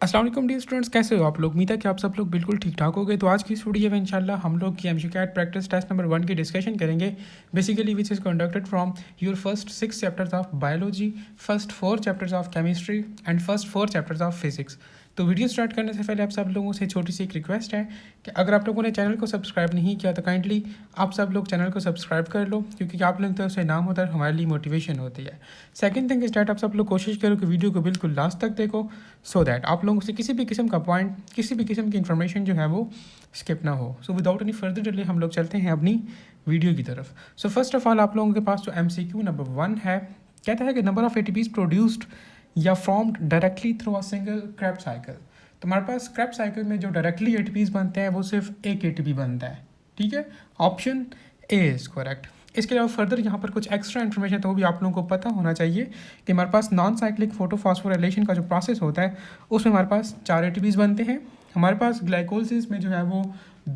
अस्सलाम वालेकुम dear students, कैसे हो आप लोग। उम्मीद है कि आप सब लोग बिल्कुल ठीक ठाक हो गए। तो आज की इस वीडियो में इंशाल्लाह हम लोग की एमसीक्यू प्रैक्टिस टेस्ट नंबर 1 की डिस्कशन करेंगे, basically which is conducted from your first 6 chapters of biology, first 4 chapters of chemistry and first 4 chapters of physics. तो वीडियो स्टार्ट करने से पहले आप सब लोगों से छोटी सी एक रिक्वेस्ट है कि अगर आप लोगों ने चैनल को सब्सक्राइब नहीं किया तो काइंडली आप सब लोग चैनल को सब्सक्राइब कर लो, क्योंकि आप लोग तो उससे नाम होता है, हमारे लिए मोटिवेशन होती है। सेकंड थिंग इज डैट आप सब लोग कोशिश करो कि वीडियो को बिल्कुल लास्ट तक देखो, सो दैट आप लोगों से किसी भी किस्म का पॉइंट, किसी भी किस्म की इन्फॉर्मेशन जो है वो स्किप ना हो। So without any further delay हम लोग चलते हैं अपनी वीडियो की तरफ। सो फर्स्ट ऑफ ऑल आप लोगों के पास जो MCQ नंबर 1 है, कहता है कि नंबर ऑफ ATPs प्रोड्यूस्ड या formed directly through a single Krebs cycle. तो हमारे पास क्रेब्स साइकिल में जो डायरेक्टली ATPs बनते हैं वो सिर्फ एक ATP बनता है, ठीक है। Option A is correct. इसके अलावा फर्दर यहाँ पर कुछ एक्स्ट्रा इन्फॉर्मेशन तो वो भी आप लोगों को पता होना चाहिए कि हमारे पास नॉन साइक्लिक फोटोफॉस्फोराइलेशन का जो प्रोसेस होता है उसमें हमारे पास 4 ATPs बनते हैं। हमारे पास ग्लाइकोलिसिस में जो है वो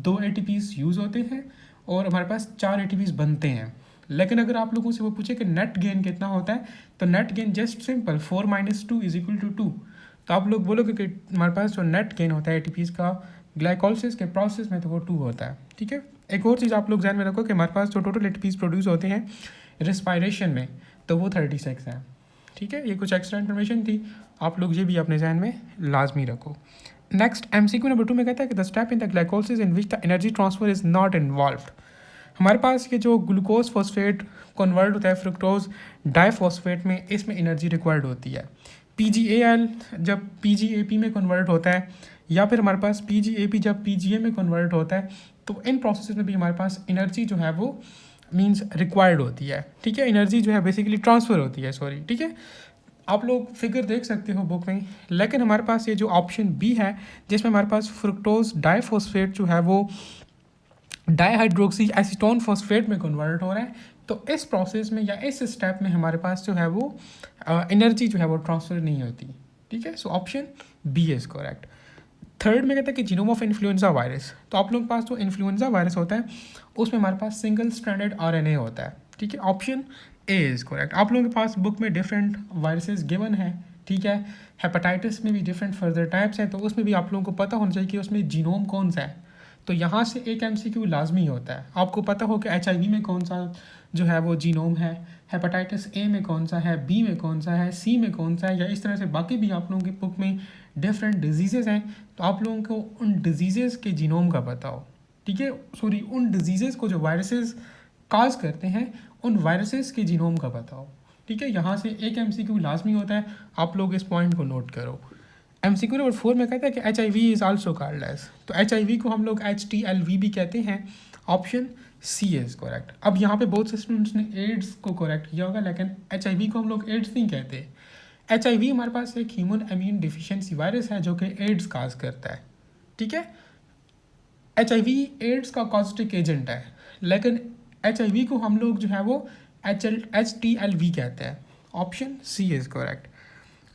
2 ATPs यूज़ होते हैं और हमारे पास 4 ATPs बनते हैं। लेकिन अगर आप लोगों से वो पूछे कि नेट गेन कितना होता है, तो नेट गेन जस्ट सिंपल 4 - 2 = 2। तो आप लोग बोलोगे कि हमारे पास जो नेट गेन होता है ATPs का ग्लाइकोलिसिस के प्रोसेस में, तो वो 2 होता है, ठीक है। एक और चीज़ आप लोग ध्यान में रखो कि हमारे पास जो टोटल ATPs प्रोड्यूस होते हैं रेस्पायरेशन में, तो वो 36 हैं, ठीक है। ये कुछ एक्स्ट्रा इन्फॉर्मेशन थी, आप लोग ये भी अपने जहन में लाजमी रखो। नेक्स्ट MCQ नंबर 2 में कहता है कि the step in the glycolysis in which the energy transfer is not involved. हमारे पास ये जो ग्लूकोज फॉस्फेट कन्वर्ट होता है फ्रुक्टोज डाइफॉस्फेट में, इसमें एनर्जी रिक्वायर्ड होती है। PGAL जब PGAP में कन्वर्ट होता है, या फिर हमारे पास PGAP जब PGA में कन्वर्ट होता है, तो इन प्रोसेस में भी हमारे पास एनर्जी जो है वो मींस रिक्वायर्ड होती है, ठीक है। एनर्जी जो है बेसिकली ट्रांसफ़र होती है, सॉरी, ठीक है। आप लोग फिगर देख सकते हो बुक में, लेकिन हमारे पास ये जो ऑप्शन बी है जिसमें हमारे पास फ्रुक्टोज डाइफॉस्फेट जो है वो डाईहाइड्रोक्सी एसीटोन फॉस्फेट में कन्वर्ट हो रहा है, तो इस प्रोसेस में या इस स्टेप में हमारे पास जो है वो एनर्जी जो है वो ट्रांसफ़र नहीं होती, ठीक है। So option B is correct. Third में कहता है कि जीनोम ऑफ इन्फ्लुएंजा वायरस। तो आप लोगों के पास जो इन्फ्लुएंजा वायरस होता है उसमें हमारे पास सिंगल स्ट्रैंडेड RNA होता है, ठीक है। Option A is correct. आप लोगों के पास बुक में डिफरेंट वायरसेस गिवन है, ठीक है। हेपेटाइटिस में भी डिफरेंट फर्दर टाइप्स हैं, तो उसमें भी आप लोगों को पता होना चाहिए कि उसमें जीनोम कौन सा है। तो यहाँ से एक MCQ लाजमी होता है, आपको पता हो कि HIV में कौन सा जो है वो जीनोम है, हेपेटाइटिस A में कौन सा है, B में कौन सा है, C में कौन सा है, या इस तरह से बाकी भी आप लोगों की बुक में डिफरेंट डिजीज़ेज़ हैं, तो आप लोगों को उन डिजीज़ेज़ के जीनोम का पता हो, ठीक है। सॉरी, उन डिजीज़ेज़ को जो वायरसेस काज करते हैं उन वायरसेस के जीनोम का पता हो, ठीक है। यहाँ से एक MCQ लाजमी होता है, आप लोग इस पॉइंट को नोट करो। MCQ नंबर 4 में कहता है कि HIV is also called AIDS. तो HIV को हम लोग HTLV भी कहते हैं। Option C is correct. अब यहाँ पे बहुत से स्टूडेंट्स ने एड्स को करेक्ट किया होगा, लेकिन HIV को हम लोग एड्स नहीं कहते। HIV हमारे पास एक ह्यूमन इम्यून डिफिशियंसी वायरस है जो कि एड्स काज करता है, ठीक है। HIV एड्स का कॉजेटिक एजेंट है, लेकिन HIV को हम लोग जो है वो HTLV कहते हैं। Option C is correct.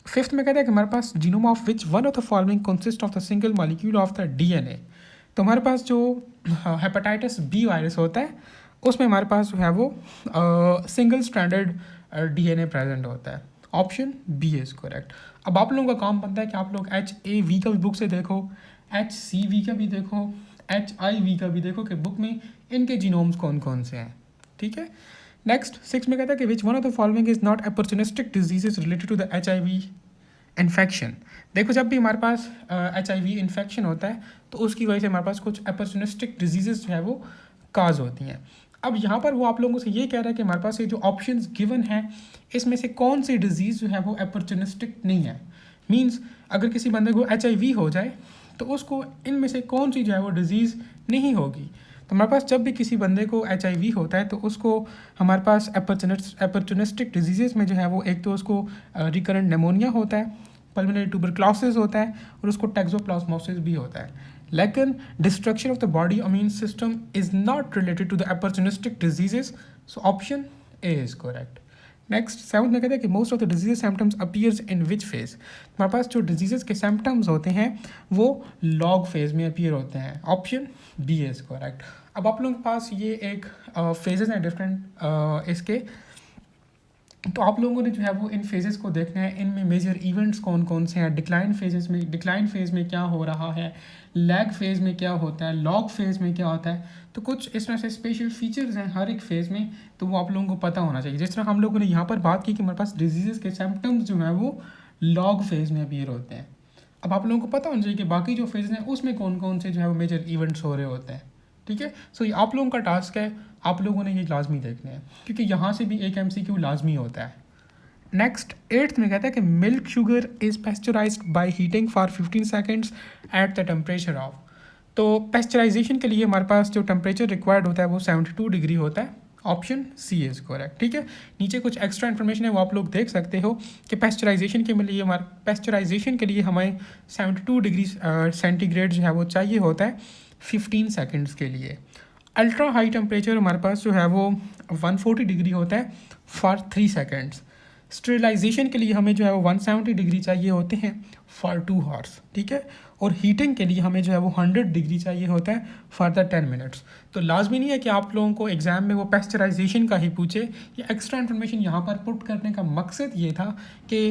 Fifth में कहता है कि हमारे पास genome of which one of the following consist of the single molecule of the DNA। तो हमारे पास जो हेपेटाइटिस B वायरस होता है उसमें हमारे पास जो है वो सिंगल स्ट्रैंडेड DNA प्रेजेंट होता है। Option B is correct. अब आप लोगों का काम बनता है कि आप लोग HAV का भी बुक से देखो, HCV का भी देखो, HIV का भी देखो कि बुक में इनके जीनोम्स कौन कौन से हैं, ठीक है। नेक्स्ट 6 में कहता है कि which one of the following is not opportunistic diseases related to the HIV infection. देखो, जब भी हमारे पास HIV इन्फेक्शन होता है तो उसकी वजह से हमारे पास कुछ अपॉर्चुनिस्टिक डिजीजेज जो है वो काज होती हैं। अब यहाँ पर वो आप लोगों से ये कह रहा है कि हमारे पास ये जो ऑप्शंस गिवन है इसमें से कौन सी डिजीज़ जो है वो अपॉर्चुनिस्टिक नहीं है। मींस अगर किसी बंदे को HIV हो जाए तो उसको इनमें से कौन सी जो है वो डिज़ीज़ नहीं होगी। तो हमारे पास जब भी किसी बंदे को HIV होता है तो उसको हमारे पास अपॉर्चुनिस्टिक डिजीज़ में जो है वो एक तो उसको रिकरेंट निमोनिया होता है, पल्मोनरी ट्यूबरक्लोसिस होता है और उसको टैक्सोप्लाज्मोसिस भी होता है। लेकिन destruction of the body immune system is not related to the opportunistic diseases. So option A is correct. Next 7th में कहते हैं कि most of the disease symptoms appears in which phase. हमारे पास जो डिजीज़ के सिम्टम्स होते हैं वो लॉग फेज में अपीयर होते हैं। Option B is correct. अब आप लोगों के पास ये एक फेजेस हैं डिफरेंट इसके तो आप लोगों ने जो है वो इन फेजेस को देखना है, इनमें मेजर इवेंट्स कौन कौन से हैं, डिक्लाइन फेज में क्या हो रहा है, लैग फेज में क्या होता है, लॉग फेज में क्या होता है। तो कुछ इस तरह से स्पेशल फीचर्स हैं हर एक फेज़ में, तो वो आप लोगों को पता होना चाहिए। जिस तरह हम लोगों ने यहाँ पर बात की कि हमारे पास डिजीज़ के सिम्टम्स जो हैं वो लॉग फेज़ में अपीयर होते हैं। अब आप लोगों को पता होना चाहिए कि बाकी जो फेज़ हैं उसमें कौन कौन से जो है वो मेजर इवेंट्स हो रहे होते हैं। ठीक है, सो ये आप लोगों का टास्क है, आप लोगों ने ये लाजमी देखने हैं, क्योंकि यहाँ से भी एक MCQ लाजमी होता है। नेक्स्ट 8th में कहता है कि milk sugar is pasteurised by heating for 15 seconds at the temperature of. तो पेस्चराइजेशन के लिए हमारे पास जो टेम्परेचर रिक्वायर्ड होता है वो 72 डिग्री होता है। Option C is correct. ठीक है, नीचे कुछ एक्स्ट्रा इन्फॉर्मेशन है वो आप लोग देख सकते हो कि पेस्चराइजेशन के लिए हमें 72 डिग्री सेंटीग्रेड जो है वो चाहिए होता है 15 सेकेंड्स के लिए। अल्ट्रा हाई टेम्परेचर हमारे पास जो है वो 140 डिग्री होता है फॉर 3 सेकेंड्स। स्टेरिलाइजेशन के लिए हमें जो है वो 170 डिग्री चाहिए होते हैं फॉर 2 आवर्स। ठीक है, और हीटिंग के लिए हमें जो है वो 100 डिग्री चाहिए होता है फॉर द 10 मिनट्स। तो लाजमी नहीं है कि आप लोगों को एग्ज़ाम में वो पेस्चराइजेशन का ही पूछे। ये एक्स्ट्रा इन्फॉर्मेशन यहाँ पर पुट करने का मकसद ये था कि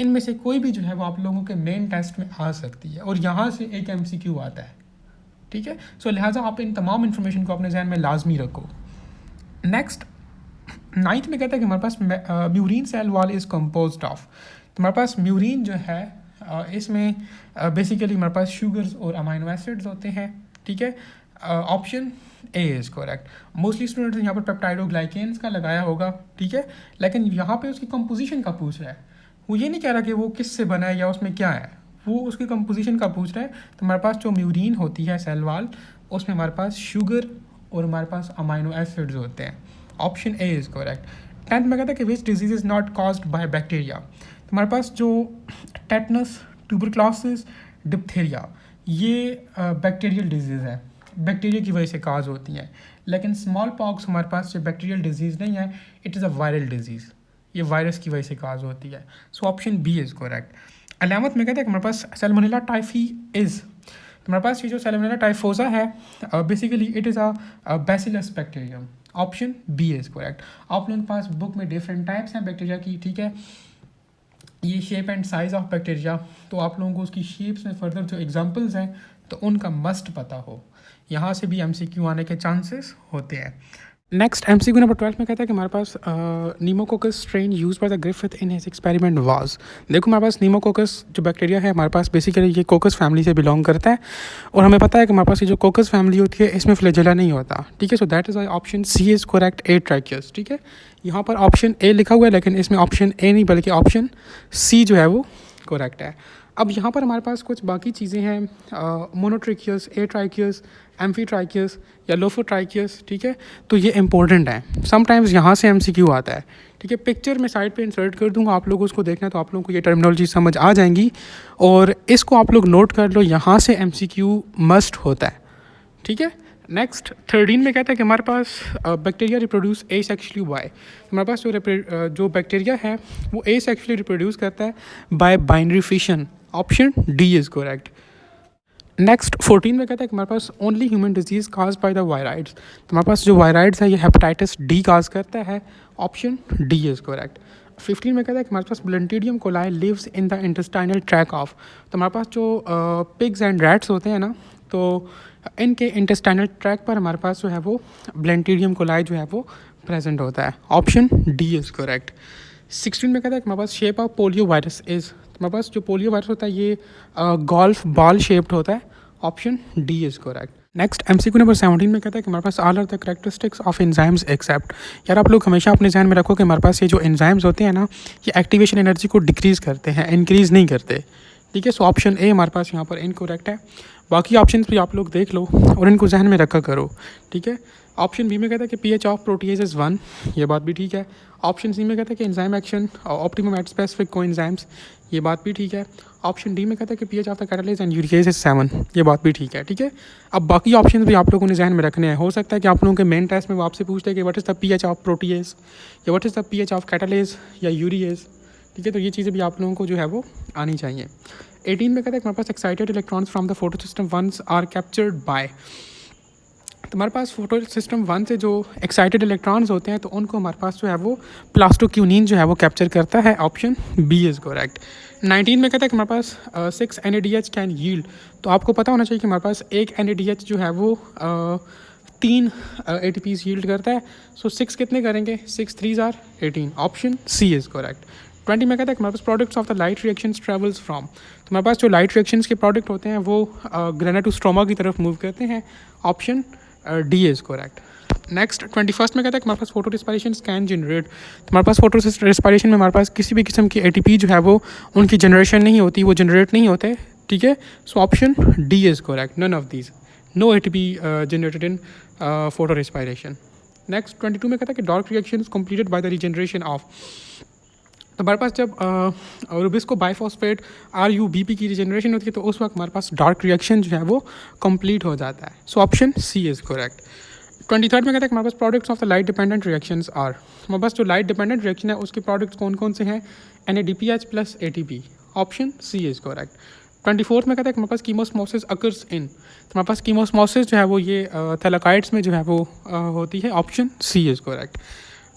इनमें से कोई भी जो है वो आप लोगों के मेन टेस्ट में आ सकती है और यहाँ से एक MCQ आता है। ठीक है, सो लिहाजा आप इन तमाम इन्फॉर्मेशन को अपने जहन में लाजमी रखो। नेक्स्ट 9th में कहता है कि हमारे पास murein cell wall is composed of. तो हमारे पास म्यूरिन जो है इसमें बेसिकली हमारे पास शुगर्स और अमाइनो एसिड्स होते हैं। ठीक है, option A is correct. Mostly students यहाँ पर पेप्टाइडोग्लाइकेन्स का लगाया होगा। ठीक है, लेकिन यहाँ पे उसकी कंपोजिशन का पूछ रहा है, वो ये नहीं कह रहा कि वो किससे बना है या उसमें क्या है, वो उसकी कंपोजिशन का पूछ रहा है। तो हमारे पास जो म्यूरिन होती है सेल वॉल, उसमें हमारे पास शुगर और हमारे पास अमाइनो एसिड्स होते हैं। Option A is correct. 10th में कहता है कि which disease is not caused by bacteria. तो हमारे पास जो टेटनस, ट्यूबरक्लोसिस, डिप्थीरिया, ये बैक्टीरियल डिजीज़ है, बैक्टीरिया की वजह से काज होती हैं। लेकिन स्मॉल पॉक्स हमारे पास जो बैक्टीरियल डिजीज़ नहीं है, it is a viral disease, ये वायरस की वजह से काज होती है। So option B is correct. 11th में कहता है कि हमारे पास सैल्मोनेला टाइफी इज़। तो हमारे पास ये जो सैल्मोनेला टाइफोसा है basically it is a bacillus bacterium. Option B is correct. आप लोगों के पास बुक में डिफरेंट टाइप्स हैं बैक्टीरिया की। ठीक है, ये shape and size of bacteria, तो आप लोगों को उसकी शेप्स में फर्दर जो एग्जांपल्स हैं तो उनका मस्ट पता हो, यहाँ से भी MCQ आने के चांसेस होते हैं। नेक्स्ट MCQ नंबर 12 में कहता है कि हमारे पास pneumococcus strain use by the Griffith in his experiment was. देखो हमारे पास नीमोकोकस जो बैक्टीरिया है हमारे पास बेसिकली ये कोकस फैमिली से बिलोंग करता है और हमें पता है कि हमारे पास ये जो कोकस फैमिली होती है इसमें फ्लैजेला नहीं होता। ठीक है, so that is why option C is correct, atrichous. ठीक है, यहाँ पर ऑप्शन ए लिखा हुआ है लेकिन इसमें ऑप्शन ए नहीं बल्कि ऑप्शन सी जो है वो करेक्ट है। अब यहाँ पर हमारे पास कुछ बाकी चीज़ें हैं, मोनोट्रिकियस, ए ट्राइकियस, एम्फीट्राइकियस या लोफोट्राइकियस। ठीक है, तो ये इंपॉर्टेंट है, समटाइम्स यहाँ से MCQ आता है। ठीक है, पिक्चर में साइड पे इंसर्ट कर दूंगा, आप लोगों को उसको देखना है तो आप लोगों को ये टर्मिनोलॉजी समझ आ जाएंगी और इसको आप लोग नोट कर लो, यहाँ से MCQ मस्ट होता है। ठीक है, नेक्स्ट 13 में कहता है कि हमारे पास बैक्टीरिया रिप्रोड्यूस एसेक्सुअली बाय। हमारे पास जो बैक्टीरिया है वो एसेक्सुअली रिप्रोड्यूस करता है by binary fission. Option D is correct. Next 14 में कहता है कि हमारे पास only human disease cause by the viroids. तो हमारे पास जो वायराइड्स है ये हेपेटाइटिस डी काज करता है। Option D is correct. 15 में कहता है कि हमारे पास Balantidium coli lives in the intestinal tract of. तो हमारे पास जो पिग्स एंड रैट्स होते हैं ना, तो इनके इंटेस्टाइनल ट्रैक पर हमारे पास जो है वो ब्लेंटीडियम कोलाई जो है वो प्रेजेंट होता है। Option D is correct. 16 में कहता है कि हमारे पास shape of polio virus is. हमारे पास जो पोलियो वायरस होता है ये गोल्फ बॉल शेप्ड होता है। Option D is correct. Next MCQ number 17 में कहता है कि हमारे पास all are the characteristics of enzymes except. यार आप लोग हमेशा अपने ध्यान में रखो कि हमारे पास ये जो एंजाइम्स होते हैं ना, ये एक्टिवेशन एनर्जी को डिक्रीज़ करते हैं, इंक्रीज़ नहीं करते। ठीक है, सो ऑप्शन ए हमारे पास यहाँ पर इनकरेक्ट है। बाकी ऑप्शन भी आप लोग देख लो और इनको जहन में रखा करो। ठीक है, ऑप्शन बी में कहता है कि pH ऑफ प्रोटीज इज़ 1, ये बात भी ठीक है। ऑप्शन सी में कहता है कि enzyme action optimum at specific coenzymes, ये बात भी ठीक है। ऑप्शन डी में कहता है कि pH of the catalase and uricase is 7, ये बात भी ठीक है। ठीक है, अब बाकी ऑप्शन भी आप लोगों ने जहन में रखने हैं। हो सकता है कि आप लोगों के मेन टेस्ट में वो आपसे पूछते हैं कि what is the pH of protease या what is the pH of catalase या यूरिएज। ठीक है, तो ये चीज़ें भी आप लोगों को जो है वो आनी चाहिए। 18 में कहता है कि हमारे पास excited electrons from the photo system once are captured by. तो हमारे पास फोटो सिस्टम 1 से जो एक्साइटेड इलेक्ट्रॉन्स होते हैं तो उनको हमारे पास जो है वो प्लास्टोक्यूनिन जो है वो कैप्चर करता है। Option B is correct. 19 में कहता है कि हमारे पास 6 NADH कैन यील्ड। तो आपको पता होना चाहिए कि हमारे पास एक NADH जो है वो 3 ATPs यील्ड करता है। सो 6 कितने करेंगे, 6 3s are 18। Option C is correct. 20 में कहता है कि हमारे पास products of the light reactions travels from. तो हमारे पास जो लाइट रिएक्शंस के प्रोडक्ट होते हैं वो ग्रेनाटोस्ट्रोमा की तरफ मूव करते हैं। Option D is correct. Next 21 में कहता है कि हमारे पास फोटो रिस्पायरेशन कैन जनरेट। तो हमारे पास फोटो रिस्पायरेशन में हमारे पास किसी भी किस्म की ATP जो है वो उनकी जनरेशन नहीं होती, वो जनरेट नहीं होते। ठीक है, so option D is correct, none of these, no ATP generated in photo respiration. Next 22 में कहता है कि dark reaction completed by the regeneration of. तो हमारे पास जब रुबिस्को बाइफॉस्फेट RuBP की रिजनरेशन होती है तो उस वक्त हमारे पास डार्क रिएक्शन जो है वो कंप्लीट हो जाता है। So option C is correct. 23rd में कहता है कि हमारे पास products of the light dependent reactions are. हमारे पास जो लाइट डिपेंडेंट रिएक्शन है उसके प्रोडक्ट्स कौन कौन से हैं, NADPH plus ATP। Option C is correct. 24th में कहता है कि हमारे पास कीमोस्मोसिस अकर्स इन। तो हमारे पास कीमोस्मोसिस जो है वो ये थैलाकाइड्स में जो है वो होती है। Option C is correct.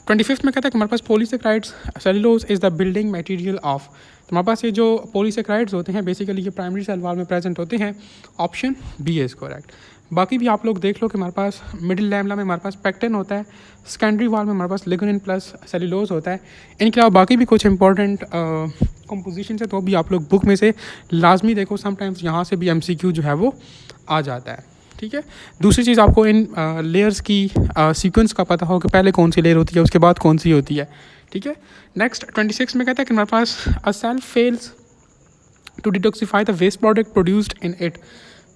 25th में कहता है कि हमारे पास polysaccharides cellulose is the building material of. तो हमारे पास ये जो पॉलीसेक्राइड्स होते हैं बेसिकली ये प्राइमरी सेल वॉल में प्रेजेंट होते हैं। Option B is correct. बाकी भी आप लोग देख लो कि हमारे पास मिडिल लैमेला में हमारे पास पेक्टिन होता है, सेकेंडरी वॉल में हमारे पास लिग्निन प्लस सेलुलोज होता है। इनके अलावा बाकी भी कुछ इंपॉर्टेंट कंपोजिशन है तो भी आप लोग बुक में से लाजमी देखो, समटाइम्स यहाँ से भी MCQ जो है वो आ जाता है। ठीक है, दूसरी चीज़ आपको इन लेयर्स की सीक्वेंस का पता हो कि पहले कौन सी लेयर होती है उसके बाद कौन सी होती है। ठीक है, नेक्स्ट 26 में कहता है कि हमारे पास a cell fails to detoxify the waste product produced in it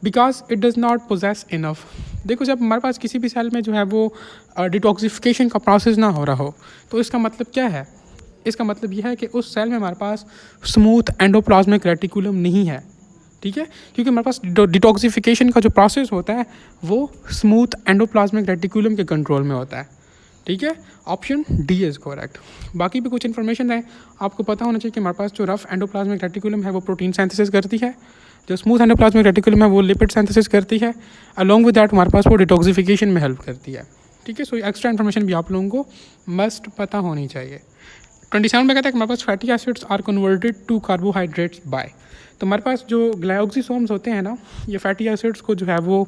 because it does not possess enough. देखो जब हमारे पास किसी भी सेल में जो है वो डिटॉक्सिफिकेशन का प्रोसेस ना हो रहा हो तो इसका मतलब क्या है, इसका मतलब यह है कि उस सेल में हमारे पास स्मूथ एंडोप्लाज्मिक रेटिकुलम नहीं है। ठीक है, क्योंकि हमारे पास डिटॉक्सिफिकेशन का जो प्रोसेस होता है वो स्मूथ एंडोप्लाज्मिक रेटिकुलम के कंट्रोल में होता है। ठीक है, ऑप्शन डी इज़ करेक्ट। बाकी भी कुछ इन्फॉर्मेशन है आपको पता होना चाहिए कि हमारे पास जो रफ एंडोप्लाज्मिक रेटिकुलम है वो प्रोटीन सिंथेसिस करती है, जो स्मूथ एंडोप्लाज्मिक रेटिकुलम है वो लिपिड सिंथेसिस करती है, अलॉन्ग विद दैट हमारे पास वो डिटॉक्सिफिकेशन में हेल्प करती है। ठीक है, सो एक्स्ट्रा इन्फॉर्मेशन भी आप लोगों को मस्ट पता होनी चाहिए। 27 में कहता है कि हमारे पास fatty acids are converted to carbohydrates by. तो हमारे पास जो ग्लाइक्सोसोम्स होते हैं ना, ये फैटी एसिड्स को जो है वो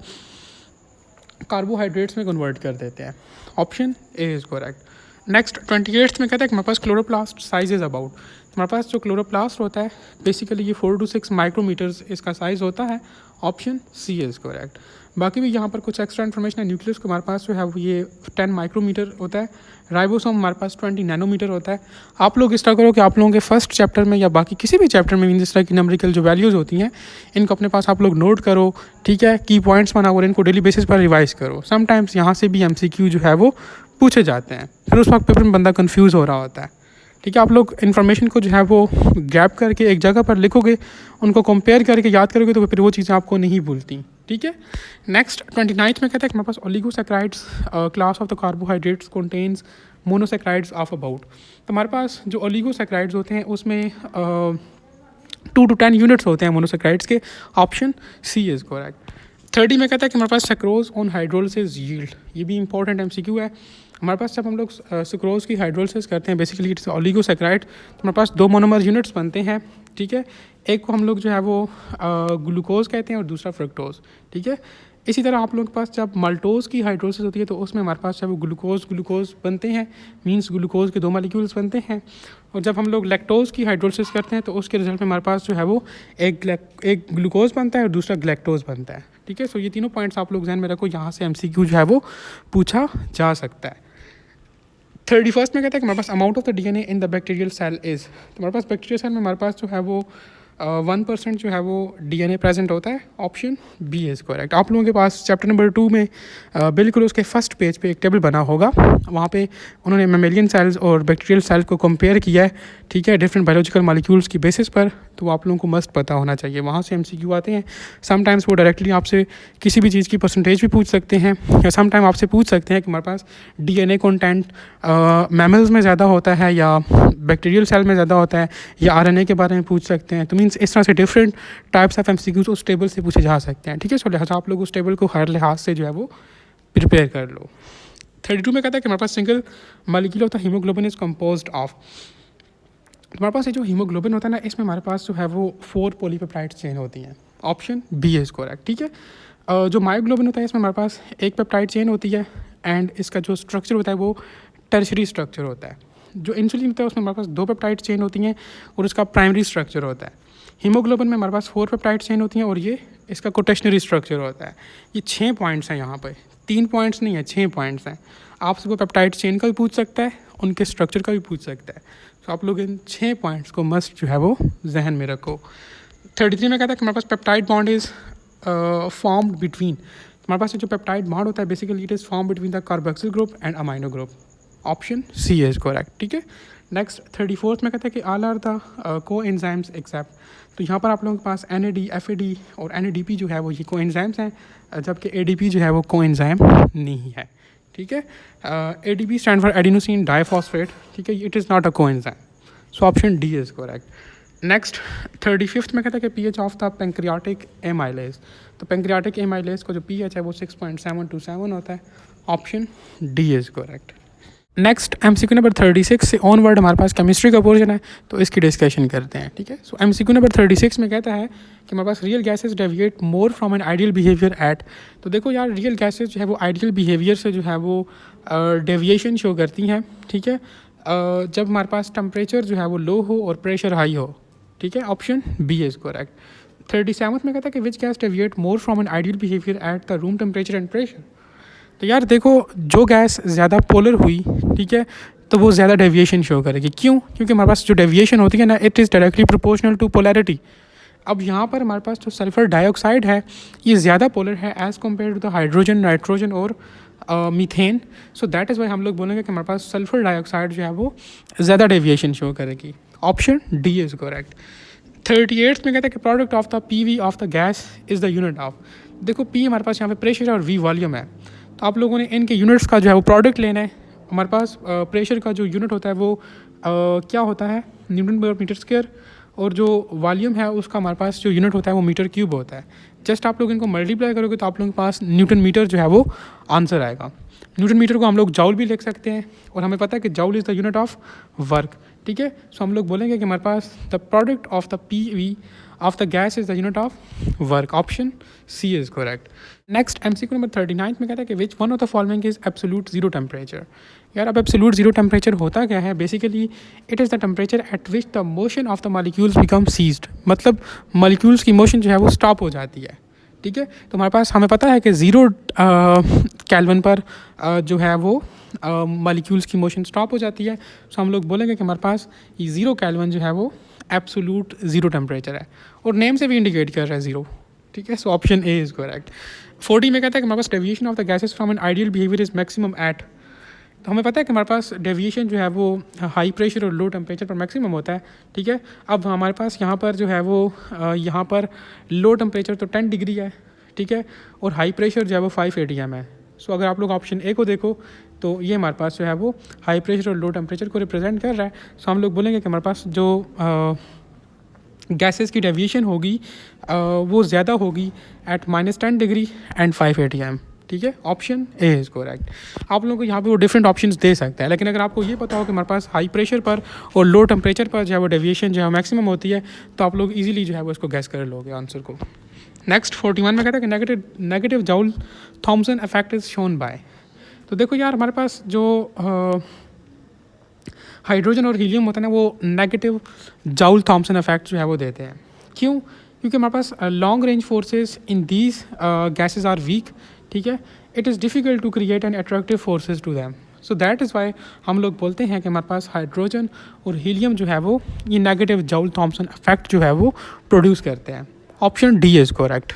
कार्बोहाइड्रेट्स में कन्वर्ट कर देते हैं। Option A is correct. Next 28 में कहता है कि हमारे पास क्लोरोप्लास्ट साइज इज़ अबाउट। हमारे पास जो क्लोरोप्लास्ट होता है बेसिकली ये 4 to 6 माइक्रोमीटर्स इसका साइज़ होता है। Option C is correct. बाकी भी यहाँ पर कुछ एक्स्ट्रा इन्फॉर्मेशन है। न्यूक्लियस को हमारे पास जो है वो ये 10 माइक्रोमीटर होता है, राइबोसोम हमारे पास 20 नैनोमीटर होता है। आप लोग इस तरह करो कि आप लोगों के फर्स्ट चैप्टर में या बाकी किसी भी चैप्टर में जिस तरह की नंबरिकल जो वैल्यूज़ होती हैं इनको अपने पास आप लोग नोट करो। ठीक है, की पॉइंट्स बनाओ और इनको डेली बेसिस पर रिवाइज करो। समटाइम्स यहाँ से भी MCQ जो है वो पूछे जाते हैं, फिर उस वक्त पेपर में बंदा कन्फ्यूज़ हो रहा होता है। ठीक है, आप लोग इन्फॉर्मेशन को जो है वो गैप करके एक जगह पर लिखोगे, उनको कंपेयर करके याद करोगे तो फिर वो चीज़ें आपको नहीं भूलती। ठीक है, नेक्स्ट 29 में कहता है कि हमारे पास oligosaccharides class of the carbohydrates contains monosaccharides of about. तो हमारे पास जो ओलिगोसैकेराइड्स होते हैं उसमें 2 to 10 यूनिट्स होते हैं मोनोसैकेराइड्स के। Option C is correct. 30 में कहता है कि हमारे पास सक्रोज ऑन हाइड्रोलिसिस यील्ड। ये भी इंपॉर्टेंट MCQ है। हमारे पास जब हम लोग सक्रोज की हाइड्रोलिसिस करते हैं बेसिकली इट्स ओलिगोसैकेराइड, तो हमारे पास 2 मोनोमर यूनिट्स बनते हैं। ठीक है, एक को हम लोग जो है वो ग्लूकोज कहते हैं और दूसरा फ्रक्टोज। ठीक है, इसी तरह आप लोगों के पास जब माल्टोज की हाइड्रोलिसिस होती है तो उसमें हमारे पास जब वो ग्लूकोज बनते हैं, मींस ग्लूकोज के 2 मॉलिक्यूल्स बनते हैं। और जब हम लोग लैक्टोज की हाइड्रोलिसिस करते हैं तो उसके रिजल्ट में हमारे पास जो है वो एक ग्लूकोज बनता है और दूसरा ग्लैक्टोज बनता है। ठीक है, सो ये तीनों पॉइंट्स आप लोग ध्यान में रखो, यहाँ से MCQ जो है वो पूछा जा सकता है। 31 में कहता है कि हमारे पास amount of the DNA in the bacterial cell is. तो हमारे पास बैक्टीरियल सेल में हमारे पास जो है वो 1% जो है वो DNA प्रेजेंट होता है। Option B is correct. आप लोगों के पास चैप्टर नंबर 2 में बिल्कुल उसके फर्स्ट पेज पे एक टेबल बना होगा, वहाँ पे उन्होंने मेमेलियन सेल्स और बैक्टीरियल सेल्स को कंपेयर किया है। ठीक है, डिफरेंट बायोलॉजिकल मॉलिक्यूल्स की बेसिस पर, तो आप लोगों को मस्त पता होना चाहिए। वहाँ से MCQ आते हैं। समटाइम्स वो डायरेक्टली आपसे किसी भी चीज़ की परसेंटेज भी पूछ सकते हैं, या समटाइम आपसे पूछ सकते हैं कि हमारे पास DNA कंटेंट मैमल्स में ज़्यादा होता है या बैक्टीरियल सेल में ज़्यादा होता है, या RNA के बारे में पूछ सकते हैं। तो मीन्स इस तरह से डिफरेंट टाइप्स ऑफ MCQs उस टेबल से पूछे जा सकते हैं। ठीक है, सो लिहाजा आप लोग उस टेबल को हर लिहाज से जो है वो प्रिपेयर कर लो। 32 में कहता है कि हमारे पास single molecule of the haemoglobin is composed of. हमारे पास ये जो हीमोग्लोबिन होता है ना, इसमें हमारे पास जो है वो 4 पॉलीपेप्टाइड चेन होती हैं। ऑप्शन बी इज करेक्ट, ठीक है। जो मायोग्लोबिन होता है इसमें हमारे पास एक पेप्टाइड चेन होती है एंड इसका जो स्ट्रक्चर होता है वो टर्शरी स्ट्रक्चर होता है। जो इंसुलिन होता है उसमें हमारे पास 2 पेप्टाइड चेन होती हैं और उसका प्राइमरी स्ट्रक्चर होता है। हीमोग्लोबिन में हमारे पास 4 पेप्टाइड चेन होती हैं और ये इसका कोटेशनरी स्ट्रक्चर होता है। ये 6 पॉइंट्स हैं यहाँ पे, 3 पॉइंट्स नहीं है, 6 पॉइंट्स हैं। आपसे वो पेप्टाइड चेन का भी पूछ सकता है, उनके स्ट्रक्चर का भी पूछ सकता है। तो आप लोग इन 6 पॉइंट्स को मस्ट जो है वो जहन में रखो। 33 में कहता है कि हमारे पास peptide bond is formed between. हमारे पास जो पेप्टाइड बॉन्ड होता है basically it is form between the carboxyl group and amino group. Option C is correct, ठीक है। नेक्स्ट 34th में कहता है कि all are the coenzymes except. तो यहाँ पर आप लोगों के पास NAD, FAD और NADP जो है वो ये को एंजाइम्स हैं, जबकि ADP जो है वो को एंजाइम नहीं है, ठीक है। ADP stand for adenosine diphosphate, ठीक है, इट इज़ नॉट अ को enzyme. So option D is correct. Next 35th में कहता है कि pH of the pancreatic amylase. तो पेंक्रियाटिक एमाइलेज का जो pH है वो 6.727 होता है। Option D is correct. Next MCQ number 36 से ऑनवर्ड हमारे पास केमिस्ट्री का पोर्शन है, तो इसकी डिस्कशन करते हैं, ठीक है। सो MCQ नंबर 36 में कहता है कि हमारे पास real gases deviate more from an ideal behaviour at. तो देखो यार, रियल गैसेज जो है वो आइडियल बिहेवियर से जो है वो डेविएशन शो करती हैं, ठीक है, जब हमारे पास टेम्परेचर जो है वो लो हो और प्रेशर हाई हो, ठीक है। Option B is correct. 37th में कहता है कि which gas deviate more from an ideal behaviour at the room temperature and pressure. तो यार देखो, जो गैस ज़्यादा पोलर हुई, ठीक है, तो वो ज़्यादा डेविएशन शो करेगी। क्यों? क्योंकि हमारे पास जो डेविएशन होती है ना, it is directly proportional to polarity. अब यहाँ पर हमारे पास जो सल्फ़र डाइऑक्साइड है ये ज़्यादा पोलर है as compare to the hydrogen, nitrogen और methane. So that is why हम लोग बोलेंगे कि हमारे पास सल्फ़र डाइऑक्साइड जो है वो ज़्यादा डेविएशन शो करेगी। Option D is correct. 38th में कहता है कि product of the PV of the gas is the unit of. देखो, P हमारे पास यहाँ पे प्रेशर है और V वॉल्यूम है, तो आप लोगों ने इनके यूनिट्स का जो है वो प्रोडक्ट लेना है। हमारे पास प्रेशर का जो यूनिट होता है वो क्या होता है, न्यूटन पर मीटर स्क्वायर, और जो वॉल्यूम है उसका हमारे पास जो यूनिट होता है वो मीटर क्यूब होता है। जस्ट आप लोग इनको मल्टीप्लाई करोगे तो आप लोगों के पास न्यूटन मीटर जो है वो आंसर आएगा। न्यूटन मीटर को हम लोग जाउल भी लिख सकते हैं और हमें पता है कि joule is the unit of work, ठीक है। सो हम लोग बोलेंगे कि हमारे पास the product of the PV of the gas is the unit of work. Option C is correct. Next MCQ number 39 में कहता है कि which one of the following is absolute zero temperature. यार अब एब्सोल्यूट जीरो टेम्परेचर होता क्या है? Basically it is the temperature at which the motion of the molecules become ceased. मतलब मॉलिक्यूल्स की मोशन जो है वो स्टॉप हो जाती है, ठीक है। तो हमारे पास हमें पता है कि 0 केल्विन पर जो है वो मॉलिक्यूल्स की मोशन स्टॉप हो जाती है। सो हम लोग बोलेंगे कि हमारे पास ये 0 केल्विन जो है वो एब्सोल्यूट जीरो टेम्परेचर है, और नेम से भी इंडिकेट कर रहा है 0, ठीक है। So option A is correct. 40 में कहता है कि हमारे पास deviation of the gases from an ideal behaviour is maximum at. तो हमें पता है कि हमारे पास डेविएशन जो है वो हाई प्रेशर और लो टेम्परेचर पर मैक्सिमम होता है, ठीक है। अब हमारे पास यहाँ पर जो है वो यहाँ पर लो टेम्परेचर तो 10 डिग्री है, ठीक है, और हाई प्रेशर जो है वो 5 ATM है। सो अगर आप लोग ऑप्शन ए को देखो तो ये हमारे पास जो है वो हाई प्रेशर और लो टेम्परेचर को रिप्रेजेंट कर रहा है। सो हम लोग बोलेंगे कि हमारे पास जो गैसेस की डेविएशन होगी वो ज़्यादा होगी एट -10 डिग्री एंड 5 ATM, ठीक है। Option A is correct. आप लोगों को यहाँ पे वो डिफरेंट ऑप्शंस दे सकते हैं, लेकिन अगर आपको ये पता हो कि हमारे पास हाई प्रेशर पर और लो टेम्परेचर पर जो है वो डेविएशन जो है मैक्सिमम होती है, तो आप लोग इजीली जो है वो इसको गैस कर लोगे आंसर को। नेक्स्ट 41 में कहता है कि negative Joule Thomson effect is shown by. तो देखो यार, हमारे पास जो हाइड्रोजन और हीलियम होता है ना, वो नेगेटिव जाउल थॉमसन इफेक्ट जो है वो देते हैं। क्यों? क्योंकि हमारे पास long range forces in these gases are weak, ठीक है। It is difficult to create an attractive forces to them. So that is why हम लोग बोलते हैं कि हमारे पास हाइड्रोजन और हीलियम जो है वो ये नेगेटिव जाउल थॉमसन इफेक्ट जो है वो प्रोड्यूस करते हैं। Option D is correct.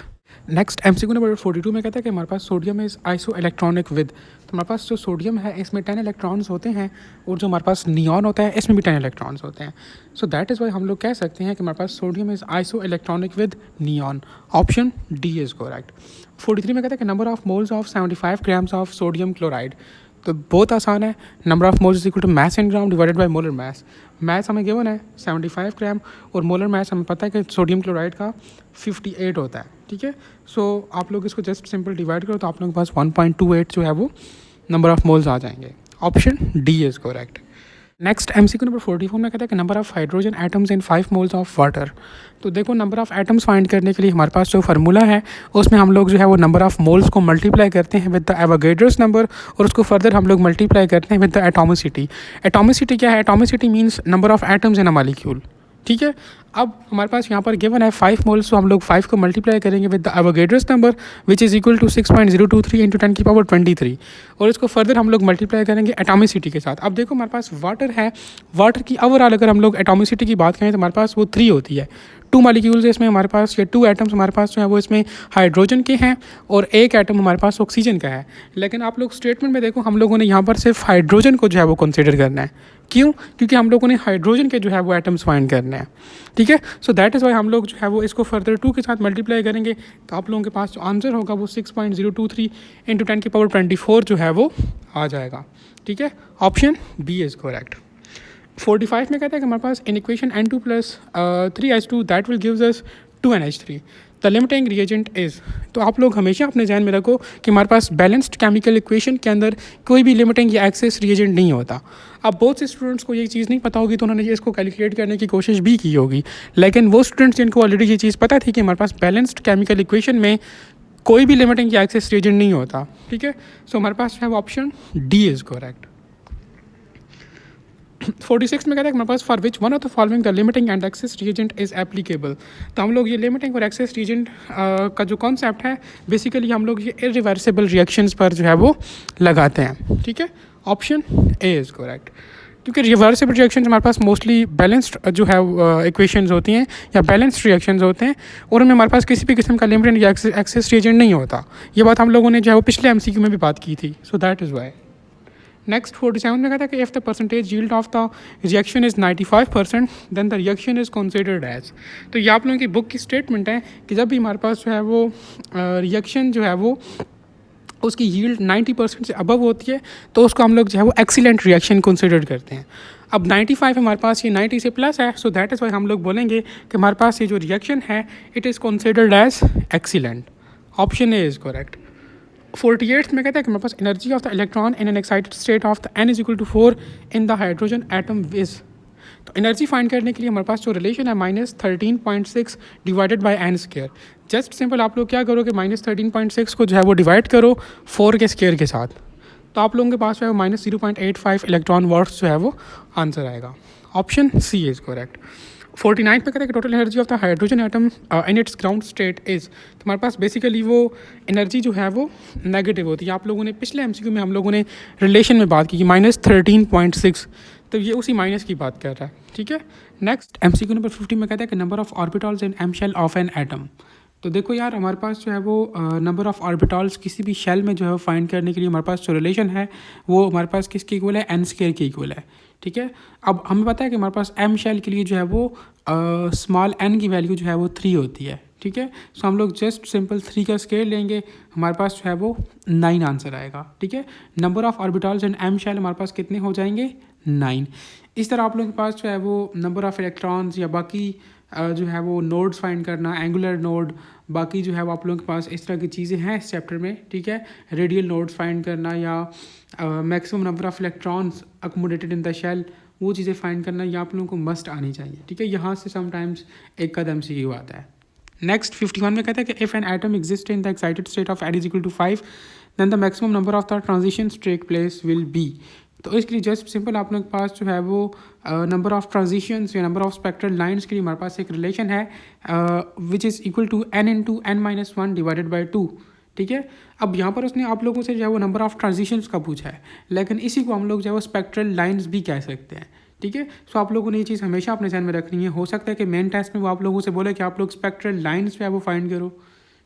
Next MCQ number 42 में कहता है कि हमारे पास sodium is isoelectronic with. तो हमारे पास जो सोडियम है इसमें 10 इलेक्ट्रॉन्स होते हैं, और जो हमारे पास नियॉन होता है इसमें भी 10 इलेक्ट्रॉन्स होते हैं। सो दैट इज़ वाई हम लोग कह सकते हैं कि हमारे पास sodium is isoelectronic with neon. Option D is correct. 43 में कहता है कि number of moles of 75 grams of sodium chloride. तो तो बहुत आसान है, number of moles is equal to mass in gram divided by molar mass. Mass हमें गिवन है 75 ग्राम और मोलर मास हमें पता है कि सोडियम क्लोराइड का 58 होता है, ठीक है। सो आप लोग इसको जस्ट सिंपल डिवाइड करो तो आप लोगों के पास 1.28 जो है वो नंबर ऑफ मोल्स आ जाएंगे। Option D is correct. Next MCQ number 44 में कहता है कि number of hydrogen atoms in 5 moles of water. तो देखो नंबर ऑफ एटम्स फाइंड करने के लिए हमारे पास जो फार्मूला है उसमें हम लोग जो है वो नंबर ऑफ मोल्स को मल्टीप्लाई करते हैं विद द एवोगैड्रोस नंबर और उसको फर्दर हम लोग मल्टीप्लाई करते हैं विद द एटॉमिसिटी। एटॉमिसिटी क्या है? Atomicity means number of atoms in a molecule, ठीक है। अब हमारे पास यहाँ पर गिवन है 5 मोल्स, तो हम लोग 5 को मल्टीप्लाई करेंगे with the Avogadro's number which is equal to 6.023 into 10 की पावर 23 और इसको फर्दर हम लोग मल्टीप्लाई करेंगे एटॉमिसिटी के साथ। अब देखो हमारे पास वाटर है, वाटर की ओवरऑल अगर हम लोग एटॉमिसिटी की बात करें तो हमारे पास वो 3 होती है। 2 मॉलिक्यूल्स है इसमें हमारे पास, या 2 एटम्स हमारे पास जो है वो इसमें हाइड्रोजन के हैं और 1 एटम हमारे पास ऑक्सीजन का है। लेकिन आप लोग स्टेटमेंट में देखो हम लोगों ने यहाँ पर सिर्फ हाइड्रोजन को जो है वो कंसिडर करना है। क्यों? क्योंकि हम लोगों ने हाइड्रोजन के जो है वो एटम्स फाइंड करने हैं, ठीक है। सो दैट इज़ वाई हम लोग जो है वो इसको फर्दर 2 के साथ मल्टीप्लाई करेंगे तो आप लोगों के पास जो आंसर होगा वो 6.023 इंटू 10 की पावर 24 जो है वो आ जाएगा, ठीक है। Option B is correct. 45 में कहता है कि हमारे पास in equation N2 plus 3H2 that will gives us 2NH3 the limiting reagent is. तो आप लोग हमेशा अपने ध्यान में रखो कि हमारे पास बैलेंस्ड केमिकल इक्वेशन के अंदर कोई भी लिमिटिंग या एक्सेस रिएजेंट नहीं होता। अब बहुत से स्टूडेंट्स को ये चीज़ नहीं पता होगी तो उन्होंने ये इसको कैलकुलेट करने की कोशिश भी की होगी, लेकिन वो स्टूडेंट्स जिनको ऑलरेडी ये चीज़ पता थी कि हमारे पास बैलेंस्ड केमिकल इक्वेशन में कोई भी लिमिटिंग या एक्सेस रिएजेंट नहीं होता, ठीक है। सो हमारे पास है वो ऑप्शन डी इज़ करेक्ट। 46 में कहता है कि हमारे पास for which one of the following the limiting and excess reagent is applicable. तो हम लोग ये लिमिटिंग और एक्सेस रिएजेंट का जो कॉन्सेप्ट है बेसिकली हम लोग ये इरिवर्सिबल रिएक्शंस पर जो है वो लगाते हैं, ठीक है। ऑप्शन ए इज़ करेक्ट, क्योंकि रिवर्सिबल रिएक्शन हमारे पास मोस्टली बैलेंस्ड जो है इक्वेशंस होती हैं या बैलेंस्ड रिएक्शंस होते हैं और उनमें हमारे पास किसी भी किस्म का लिमिटिंग या एक्सेस रिएजेंट नहीं होता। ये बात हम लोगों ने जो है वो पिछले MCQ में भी बात की थी। So that is why. Next 47 में कहता है कि if the percentage yield of the reaction is 95% then the reaction is considered as. तो ये आप लोगों की बुक की स्टेटमेंट है कि जब भी हमारे पास जो है वो रिएक्शन जो है वो उसकी यील्ड 90% से अबव होती है तो उसको हम लोग जो है वो एक्सीलेंट रिएक्शन कंसिडर करते हैं। अब 95 हमारे पास ये 90 से प्लस है, सो दैट इज़ वाई हम लोग बोलेंगे कि हमारे पास ये जो रिएक्शन है it is considered as excellent. Option A is correct. 48 में कहता है कि हमारे पास energy of the electron in an excited state of the n is equal to 4 in the hydrogen atom is. तो एनर्जी फाइंड करने के लिए हमारे पास जो रिलेशन है -13.6 divided by n square. Just simple आप लोग क्या करोगे -13.6 को जो है वो डिवाइड करो 4 के स्क्वायर के साथ, तो आप लोगों के पास जो है -0.85 इलेक्ट्रॉन वॉट्स जो है वो आंसर आएगा। Option C is correct. 49 पे कहते हैं कि total energy of the hydrogen atom in its ground state is. तो हमारे पास बेसिकली वो एनर्जी जो है वो नेगेटिव होती है। आप लोगों ने पिछले MCQ में हम लोगों ने रिलेशन में बात की कि -13.6, तो ये उसी माइनस की बात कर रहा है, ठीक है। नेक्स्ट MCQ नंबर 50 में कहता है कि number of orbitals in M shell of an atom. तो देखो यार हमारे पास जो है वो नंबर ऑफ ऑर्बिटल्स किसी भी शेल में जो है फाइंड करने के लिए हमारे पास जो रिलेशन है वो हमारे पास किसके इक्वल है? n स्क्वायर के इक्वल है, ठीक है। अब हमें पता है कि हमारे पास M शेल के लिए जो है वो स्मॉल n की वैल्यू जो है वो 3 होती है, ठीक है। सो हम लोग जस्ट सिंपल 3 का स्केल लेंगे, हमारे पास जो है वो 9 आंसर आएगा, ठीक है। Number of orbitals in M shell हमारे पास कितने हो जाएंगे? 9। इस तरह आप लोगों के पास जो है वो नंबर ऑफ इलेक्ट्रॉन्स या बाकी जो है वो नोड्स फाइंड करना, एंगुलर नोड, बाकी जो है वो आप लोगों के पास इस तरह की चीज़ें हैं इस चैप्टर में, ठीक है। रेडियल नोड्स फाइंड करना या maximum number of electrons accommodated in the shell, वो चीज़ें फाइंड करना ये आप लोगों को मस्ट आनी चाहिए, ठीक है। यहाँ से समटाइम्स एक कदम से ही आता है। नेक्स्ट 51 में कहता है कि if an atom exist in the excited state of n is equal to 5 then the maximum number of the transitions take place will be. तो इसके लिए जस्ट सिंपल आप लोगों के पास जो है वो नंबर ऑफ ट्रांजिशंस या नंबर ऑफ स्पेक्ट्रल लाइंस के लिए हमारे पास एक रिलेशन है which is equal to n into n-1 divided by 2, ठीक है। अब यहाँ पर उसने आप लोगों से जो है वो नंबर ऑफ ट्रांजिशंस का पूछा है, लेकिन इसी को हम लोग जो है वो स्पेक्ट्रल लाइंस भी कह सकते हैं, ठीक है। सो आप लोगों ने ये चीज़ हमेशा अपने ध्यान में रखनी है। हो सकता है कि मेन टेस्ट में वो आप लोगों से बोले कि आप लोग स्पेक्ट्रल लाइंस जो है वो फाइंड करो,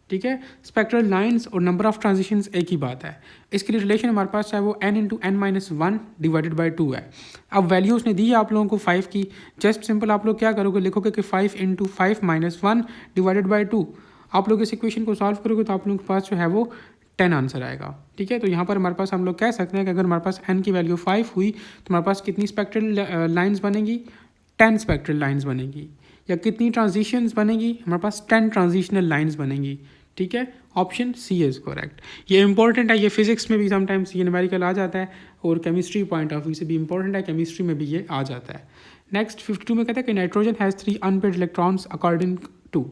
ठीक है। स्पेक्ट्रल लाइंस और नंबर ऑफ ट्रांजिशंस एक ही बात है। इसके लिए रिलेशन हमारे पास है वो n into n-1 divided by 2 है। अब वैल्यू उसने दी है आप लोगों को 5 की, जस्ट सिंपल आप लोग क्या करोगे, लिखोगे कि 5 इंटू 5 -1 डिवाइडेड बाई 2। आप लोग इस इक्वेशन को सॉल्व करोगे तो आप लोगों के पास जो है वो 10 आंसर आएगा। ठीक है, तो यहाँ पर हमारे पास हम लोग कह सकते हैं कि अगर हमारे पास n की वैल्यू 5 हुई तो हमारे पास कितनी स्पेक्ट्रल लाइंस बनेगी, 10 स्पेक्ट्रल लाइंस बनेगी। या कितनी ट्रांजिशंस बनेगी, हमारे पास 10 ट्रांजिशनल लाइंस बनेंगी। ठीक है, ऑप्शन सी इज़ करेक्ट। ये इंपॉर्टेंट है, ये फिजिक्स में भी समटाइम्स ये न्यूमेरिकल आ जाता है और केमिस्ट्री पॉइंट ऑफ व्यू से भी इंपॉर्टेंट है, केमिस्ट्री में भी ये आ जाता है। नेक्स्ट 52 में कहता है कि nitrogen has 3 unpaired electrons according to.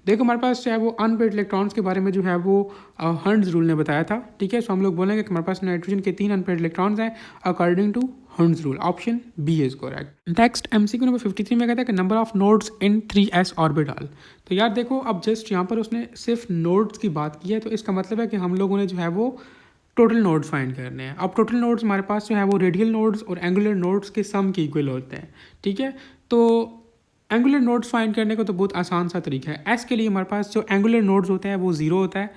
देखो हमारे पास जो है वो अनपेड इलेक्ट्रॉन्स के बारे में जो है वो हर्ट्ज रूल ने बताया था। ठीक है, सो हम लोग बोलेंगे कि हमारे पास नाइट्रोजन के 3 अनपेड इलेक्ट्रॉन्स हैं according to Hund's rule. Option B is correct. Next MCQ number 53 में कहता है कि number of nodes in 3s orbital. तो यार देखो अब जस्ट यहाँ पर उसने सिर्फ नोड्स की बात की है, तो इसका मतलब है कि हम लोगों ने जो है वो टोटल नोड्स फाइंड करने हैं। अब टोटल नोड्स हमारे पास जो है वो रेडियल नोड्स और एंगुलर नोड्स के सम के इक्वल होते हैं। ठीक है, तो एंगुलर नोड्स फाइंड करने को तो बहुत आसान सा तरीका है। एस के लिए हमारे पास जो एंगुलर नोड्स होते हैं वो 0 होता है,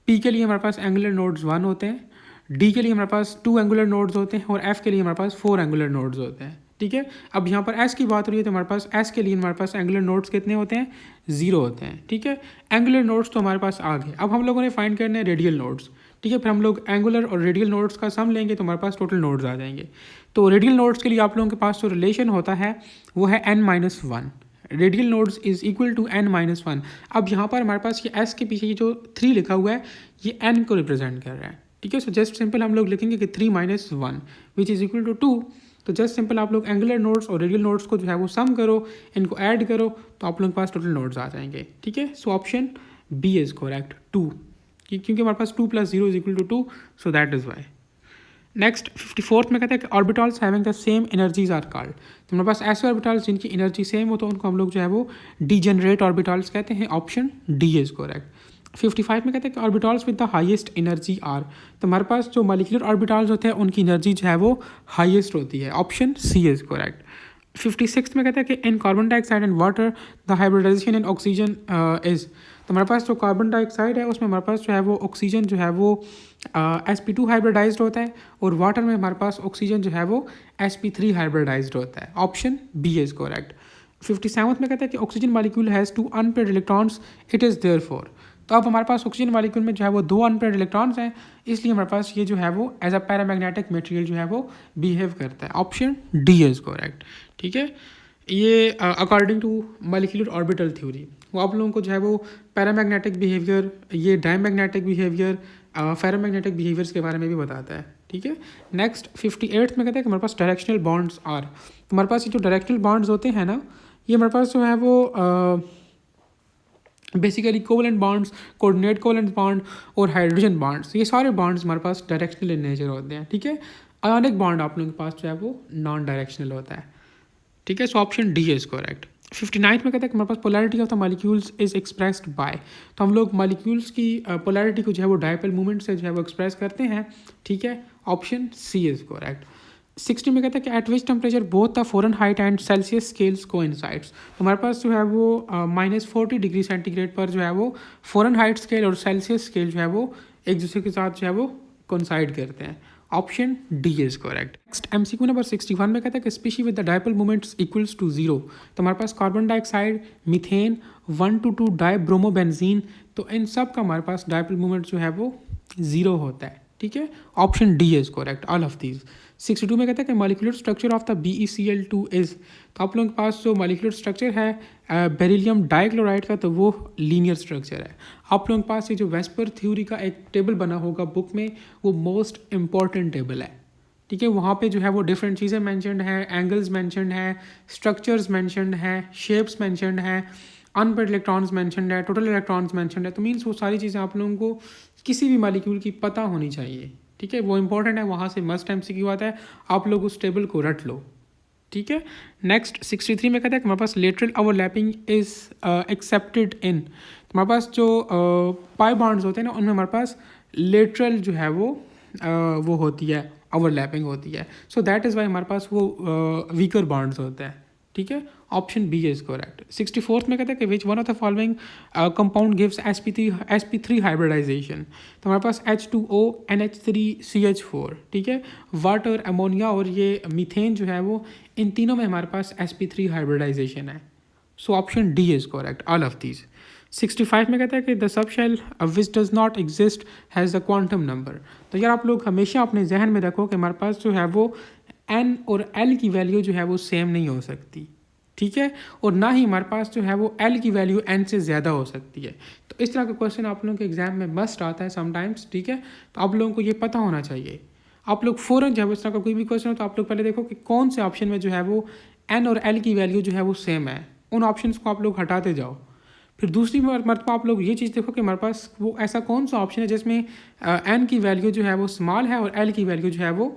पी के लिए हमारे पास एंगुलर नोड्स 1 होते हैं, डी के लिए हमारे पास 2 एंगुलर नोड्स होते हैं और एफ के लिए हमारे पास 4 एंगुलर नोड्स होते हैं। ठीक है, अब यहाँ पर एस की बात हो रही है तो हमारे पास एस के लिए हमारे पास एंगुलर नोड्स कितने होते हैं, 0 होते हैं। ठीक है, एंगुलर नोड्स तो हमारे पास आ गए। अब हम लोगों ने फाइंड करने हैं रेडियल नोड्स। ठीक है, फिर हम लोग एंगुलर और रेडियल नोड्स का सम लेंगे तो हमारे पास टोटल नोड्स आ जाएंगे। तो रेडियल नोड्स के लिए आप लोगों के पास जो रिलेशन होता है वो है n-1। Radial nodes is equal to n-1। अब यहाँ पर हमारे पास ये s के पीछे ये जो 3 लिखा हुआ है ये n को रिप्रेजेंट कर रहा है। ठीक है, सो जस्ट सिंपल हम लोग लिखेंगे कि 3-1 विच इज इक्वल टू 2। तो जस्ट सिंपल आप लोग एंगुलर नोड्स और रेडियल नोड्स को जो है वो सम करो, इनको ऐड करो तो आप लोगों के पास टोटल नोड्स आ जाएंगे। ठीक है, so option B is correct 2, क्योंकि हमारे पास 2 + 0 is equal to 2, so that is why. Next 54th में कहता है कि orbitals having the same energies are called. तो हमारे पास ऐसे ऑर्बिटल्स जिनकी एनर्जी सेम हो तो उनको हम लोग जो है वो डीजेनरेट ऑर्बिटल्स कहते हैं। Option D is correct. 55 में कहते हैं कि orbitals with the highest energy are. तो हमारे पास जो मॉलिक्यूलर ऑर्बिटल्स होते हैं उनकी एनर्जी जो है वो हाईएस्ट होती है। Option C is correct. 56 में कहता है कि in carbon dioxide and water the hybridisation in oxygen is. तो हमारे पास जो कार्बन डाइऑक्साइड है उसमें हमारे पास जो है वो ऑक्सीजन जो है वो sp2 हाइब्रिडाइज्ड होता है और वाटर में हमारे पास ऑक्सीजन जो है वो sp3 हाइब्रिडाइज्ड होता है। Option B is correct. 57 में कहता है कि oxygen molecule has 2 unpaired electrons, it is therefore. तो अब हमारे पास ऑक्सीजन मॉलिक्यूल में जो है वो 2 अनपेयर्ड इलेक्ट्रॉन्स हैं, इसलिए हमारे पास ये जो है वो एज अ पैरामैग्नेटिक मटेरियल जो है वो बिहेव करता है। Option D is correct. ठीक है, ये according to molecular orbital theory वो आप लोगों को जो है वो पैरामैग्नेटिक बिहेवियर, ये डायमैग्नेटिक बिहेवियर, फेरोमैग्नेटिक बिहेवियर्स के बारे में भी बताता है। ठीक है, नेक्स्ट 58 में कहते हैं कि हमारे पास डायरेक्शनल बॉन्ड्स आर। तो हमारे पास ये जो डायरेक्शनल बॉन्ड्स होते हैं ना, ये हमारे पास जो है वो basically covalent bonds, coordinate covalent bond और हाइड्रोजन बॉन्ड्स, ये सारे बॉन्ड्स हमारे पास डायरेक्शनल इन नेचर होते हैं। ठीक है, आयोनिक बॉन्ड आप लोगों के पास जो है वो नॉन डायरेक्शनल होता है। ठीक है, so option D is correct. 59 में कहता है कि हमारे पास polarity of the molecules is expressed by. तो हम लोग मॉलिक्यूल्स की पोलैरिटी को जो है वो डायपोल मूवमेंट से जो है वो एक्सप्रेस करते हैं। ठीक है, ऑप्शन सी इज करेक्ट। 60 में कहता है कि eight which temperature both the Fahrenheit and Celsius scales coincides. तो हमारे पास जो है वो -40 डिग्री सेंटीग्रेड पर जो है वो फ़ारेनहाइट स्केल और सेल्सियस स्केल जो है वो एक दूसरे के साथ जो है वो कोइंसाइड करते हैं। Option D is correct. Next MCQ number 61 में कहता है कि species with the dipole moments equals to 0। तो हमारे पास कार्बन डाइऑक्साइड, मीथेन, 1,2,2 डाइब्रोमोबेंजीन, तो इन सब का हमारे पास डायपोल मोमेंट जो है वो 0 होता है। ठीक है, option D is correct all of these. 62 में कहता है कि molecular structure of the BeCl2 is. तो आप लोगों के पास जो मॉलिक्यूलर स्ट्रक्चर है बेरिलियम डाइक्लोराइड का, तो वो लीनियर स्ट्रक्चर है। आप लोगों के पास ये जो वेस्पर थ्योरी का एक टेबल बना होगा बुक में, वो मोस्ट इंपॉर्टेंट टेबल है। ठीक है, वहाँ पे जो है वो डिफरेंट चीज़ें मैंशनड हैं, एंगल्स मैंशनड हैं, स्ट्रक्चर्स मैंशनड हैं, शेप्स मैंशनड हैं, अनपेयर्ड इलेक्ट्रॉन्स मैंशनड है, टोटल इलेक्ट्रॉन्स मैंशनड है। तो मीन्स वो सारी चीज़ें आप लोगों को किसी भी मॉलिक्यूल की पता होनी चाहिए। ठीक है, वो इंपॉर्टेंट है, वहाँ से मस्ट MCQ आता है, आप लोग उस टेबल को रट लो। ठीक है, नेक्स्ट 63 में कहता है कि हमारे पास lateral overlapping is accepted in. तो हमारे पास जो पाई बॉन्ड्स होते हैं ना, उनमें हमारे पास लेटरल जो है वो होती है, ओवरलैपिंग होती है। सो दैट इज़ वाई हमारे पास वो वीकर बॉन्ड्स होते हैं। ठीक है, option B is correct. 64th में कहता है कि which one of the following compound gives sp3 hybridization. तो हमारे पास H2O NH3CH4। ठीक है, वाटर, अमोनिया और ये मीथेन जो है वो इन तीनों में हमारे पास sp3 हाइब्रिडाइजेशन है। So option D is correct all of these. 65 में कहता है कि the subshell which does not exist has the quantum number. तो यार आप लोग हमेशा अपने जहन में रखो कि हमारे पास जो है वो एन और एल की वैल्यू जो है वो सेम नहीं हो सकती, ठीक है, और ना ही हमारे पास जो है वो एल की वैल्यू एन से ज़्यादा हो सकती है। तो इस तरह का क्वेश्चन आप लोगों के एग्जाम में मस्ट आता है समटाइम्स, ठीक है। तो आप लोगों को ये पता होना चाहिए। आप लोग फ़ौरन जो है इस तरह का कोई भी क्वेश्चन हो तो आप लोग पहले देखो कि कौन से ऑप्शन में जो है वो एन और एल की वैल्यू जो है वो सेम है, उन ऑप्शंस को आप लोग हटाते जाओ। फिर दूसरी मरतबा आप लोग ये चीज़ देखो कि हमारे पास वो ऐसा कौन सा ऑप्शन है जिसमें एन की वैल्यू जो है वो स्मॉल है और एल की वैल्यू जो है वो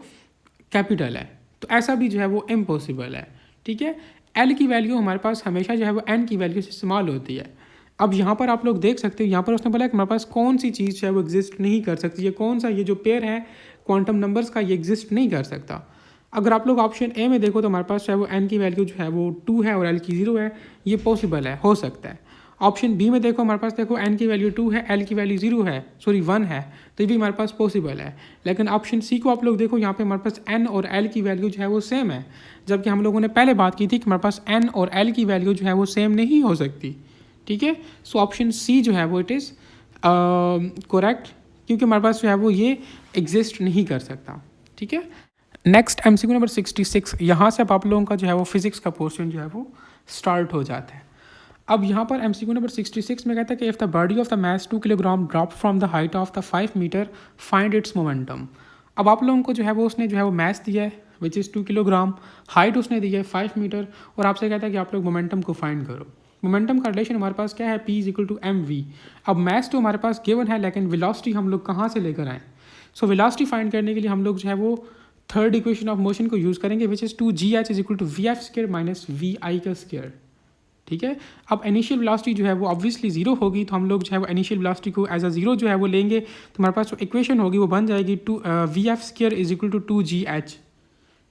कैपिटल है। तो ऐसा भी जो है वो इम्पॉसिबल है, ठीक है। एल की वैल्यू हमारे पास हमेशा जो है वो एन की वैल्यू से स्मॉल होती है। अब यहाँ पर आप लोग देख सकते हो, यहाँ पर उसने बोला कि हमारे पास कौन सी चीज़ जो है वो एग्जिस्ट नहीं कर सकती, ये कौन सा ये जो पेयर है क्वांटम नंबर्स का ये एग्जिस्ट नहीं कर सकता। अगर आप लोग ऑप्शन ए में देखो तो हमारे पास जो है वो एन की वैल्यू जो है वो 2 है और एल की 0 है, ये पॉसिबल है, हो सकता है। ऑप्शन बी में देखो हमारे पास देखो एन की वैल्यू 2 है, एल की वैल्यू 0 है, सॉरी 1 है, तो ये भी हमारे पास पॉसिबल है। लेकिन ऑप्शन सी को आप लोग देखो, यहाँ पे हमारे पास एन और एल की वैल्यू जो है वो सेम है, जबकि हम लोगों ने पहले बात की थी कि हमारे पास एन और एल की वैल्यू जो है वो सेम नहीं हो सकती, ठीक है। सो ऑप्शन सी जो है वो इट इज़ करेक्ट, क्योंकि हमारे पास जो है वो ये एग्जिस्ट नहीं कर सकता, ठीक है। नेक्स्ट MCQ नंबर 66, यहाँ से अब आप लोगों का जो है वो फिजिक्स का पोर्शन जो है वो स्टार्ट हो जाता है। अब यहाँ पर MCQ नंबर 66 में कहता है कि if the body of the mass 2 kilogram drop from the height of the 5 metre find its momentum. अब आप लोगों को जो है वो उसने जो है वो मैस दिया है विच इज़ 2 किलोग्राम, हाइट उसने दी है 5 मीटर, और आपसे कहता है कि आप लोग मोमेंटम को फाइंड करो। मोमेंटम का रिलेशन हमारे पास क्या है, P = mv। अब मैस तो हमारे पास गिवन है, लेकिन वेलोसिटी हम लोग कहाँ से लेकर आएँ। सो वेलोसिटी फाइंड करने के लिए हम लोग जो है वो थर्ड इक्वेशन ऑफ मोशन को यूज़ करेंगे which is 2gh = vf² - vi², ठीक है। अब इनिशियल वेलोसिटी जो है वो ऑब्वियसली 0 होगी, तो हम लोग जो है वो इनिशियल वेलोसिटी को एज अ 0 जो है वो लेंगे, तो हमारे पास जो इक्वेशन होगी वो बन जाएगी vf² = 2gh,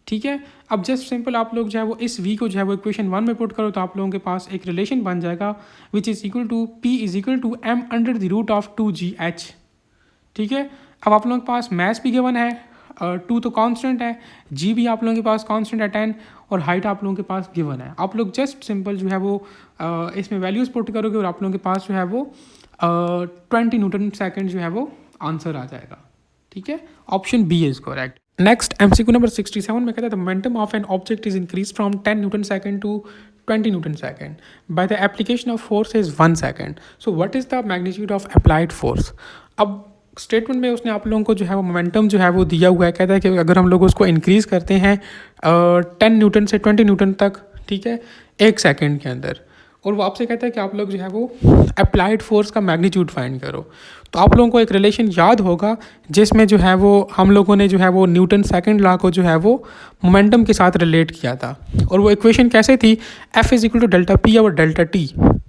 ठीक है। अब जस्ट सिंपल आप लोग जो है वो इस v को जो है वो इक्वेशन 1 में पुट करो, तो आप लोगों के पास एक रिलेशन बन जाएगा which is equal to p = m√2gh, ठीक है। अब आप लोगों के पास मैस भी गिवन है, 2 तो कांस्टेंट है, जी भी आप लोगों के पास कांस्टेंट है 10, और हाइट आप लोगों के पास गिवन है। आप लोग जस्ट सिंपल जो है वो इसमें वैल्यूज़ पुट करोगे और आप लोगों के पास जो है वो 20 न्यूटन सेकेंड जो है वो आंसर आ जाएगा, ठीक है। Option B is correct. Next MCQ number 67 में कहता है the momentum of an object is increase from 10 newton second to 20 newton second by the application of force is 1 second. So what is the magnitude of applied force. अब statement में उसने आप लोगों को जो है वो मोमेंटम जो है वो दिया हुआ है, कहता है कि अगर हम लोग उसको इंक्रीज़ करते हैं 10 न्यूटन से 20 न्यूटन तक, ठीक है, 1 सेकेंड के अंदर, और वो आपसे कहता है कि आप लोग जो है वो अप्लाइड फोर्स का मैग्नीट्यूड फाइंड करो। तो आप लोगों को एक रिलेशन याद होगा जिसमें जो है वो हम लोगों ने जो है वो न्यूटन सेकंड लॉ को जो है वो मोमेंटम के साथ रिलेट किया था, और वो इक्वेशन कैसे थी, F = ΔP और ΔT,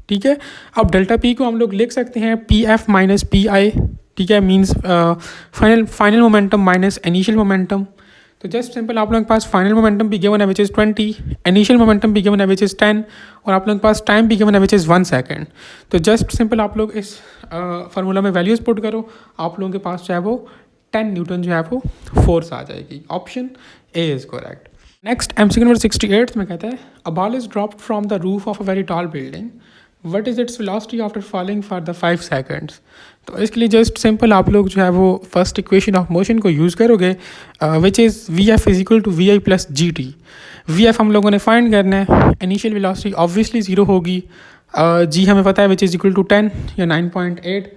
ठीक है। अब ΔP को हम लोग लिख सकते हैं PF - PI, ठीक है, means final momentum minus initial momentum. तो जस्ट सिंपल आप लोगों के पास फाइनल मोमेंटम भी गिवन है विच इज़ 20, इनिशियल मोमेंटम भी गिवन है विच इज़ 10, और आप लोगों के पास टाइम भी गिवन है विच इज़ 1 सेकेंड। तो जस्ट सिंपल आप लोग इस फार्मूला में वैल्यूज़ पुट करो, आप लोगों के पास जो है वो 10 न्यूटन जो है वो फोर्स आ जाएगी। Option A is correct. Next MCQ number 68 में कहता है a ball is dropped from the roof of a very tall building, what is its velocity after falling for the 5 seconds. तो इसके लिए जस्ट सिंपल आप लोग जो है वो फर्स्ट इक्वेशन ऑफ मोशन को यूज़ करोगे which is vf = vi + gt। vf हम लोगों ने फाइंड करना है, इनिशियल वेलोसिटी ऑब्वियसली 0 होगी, g हमें पता है विच इज़ इक्वल टू 10 या 9.8,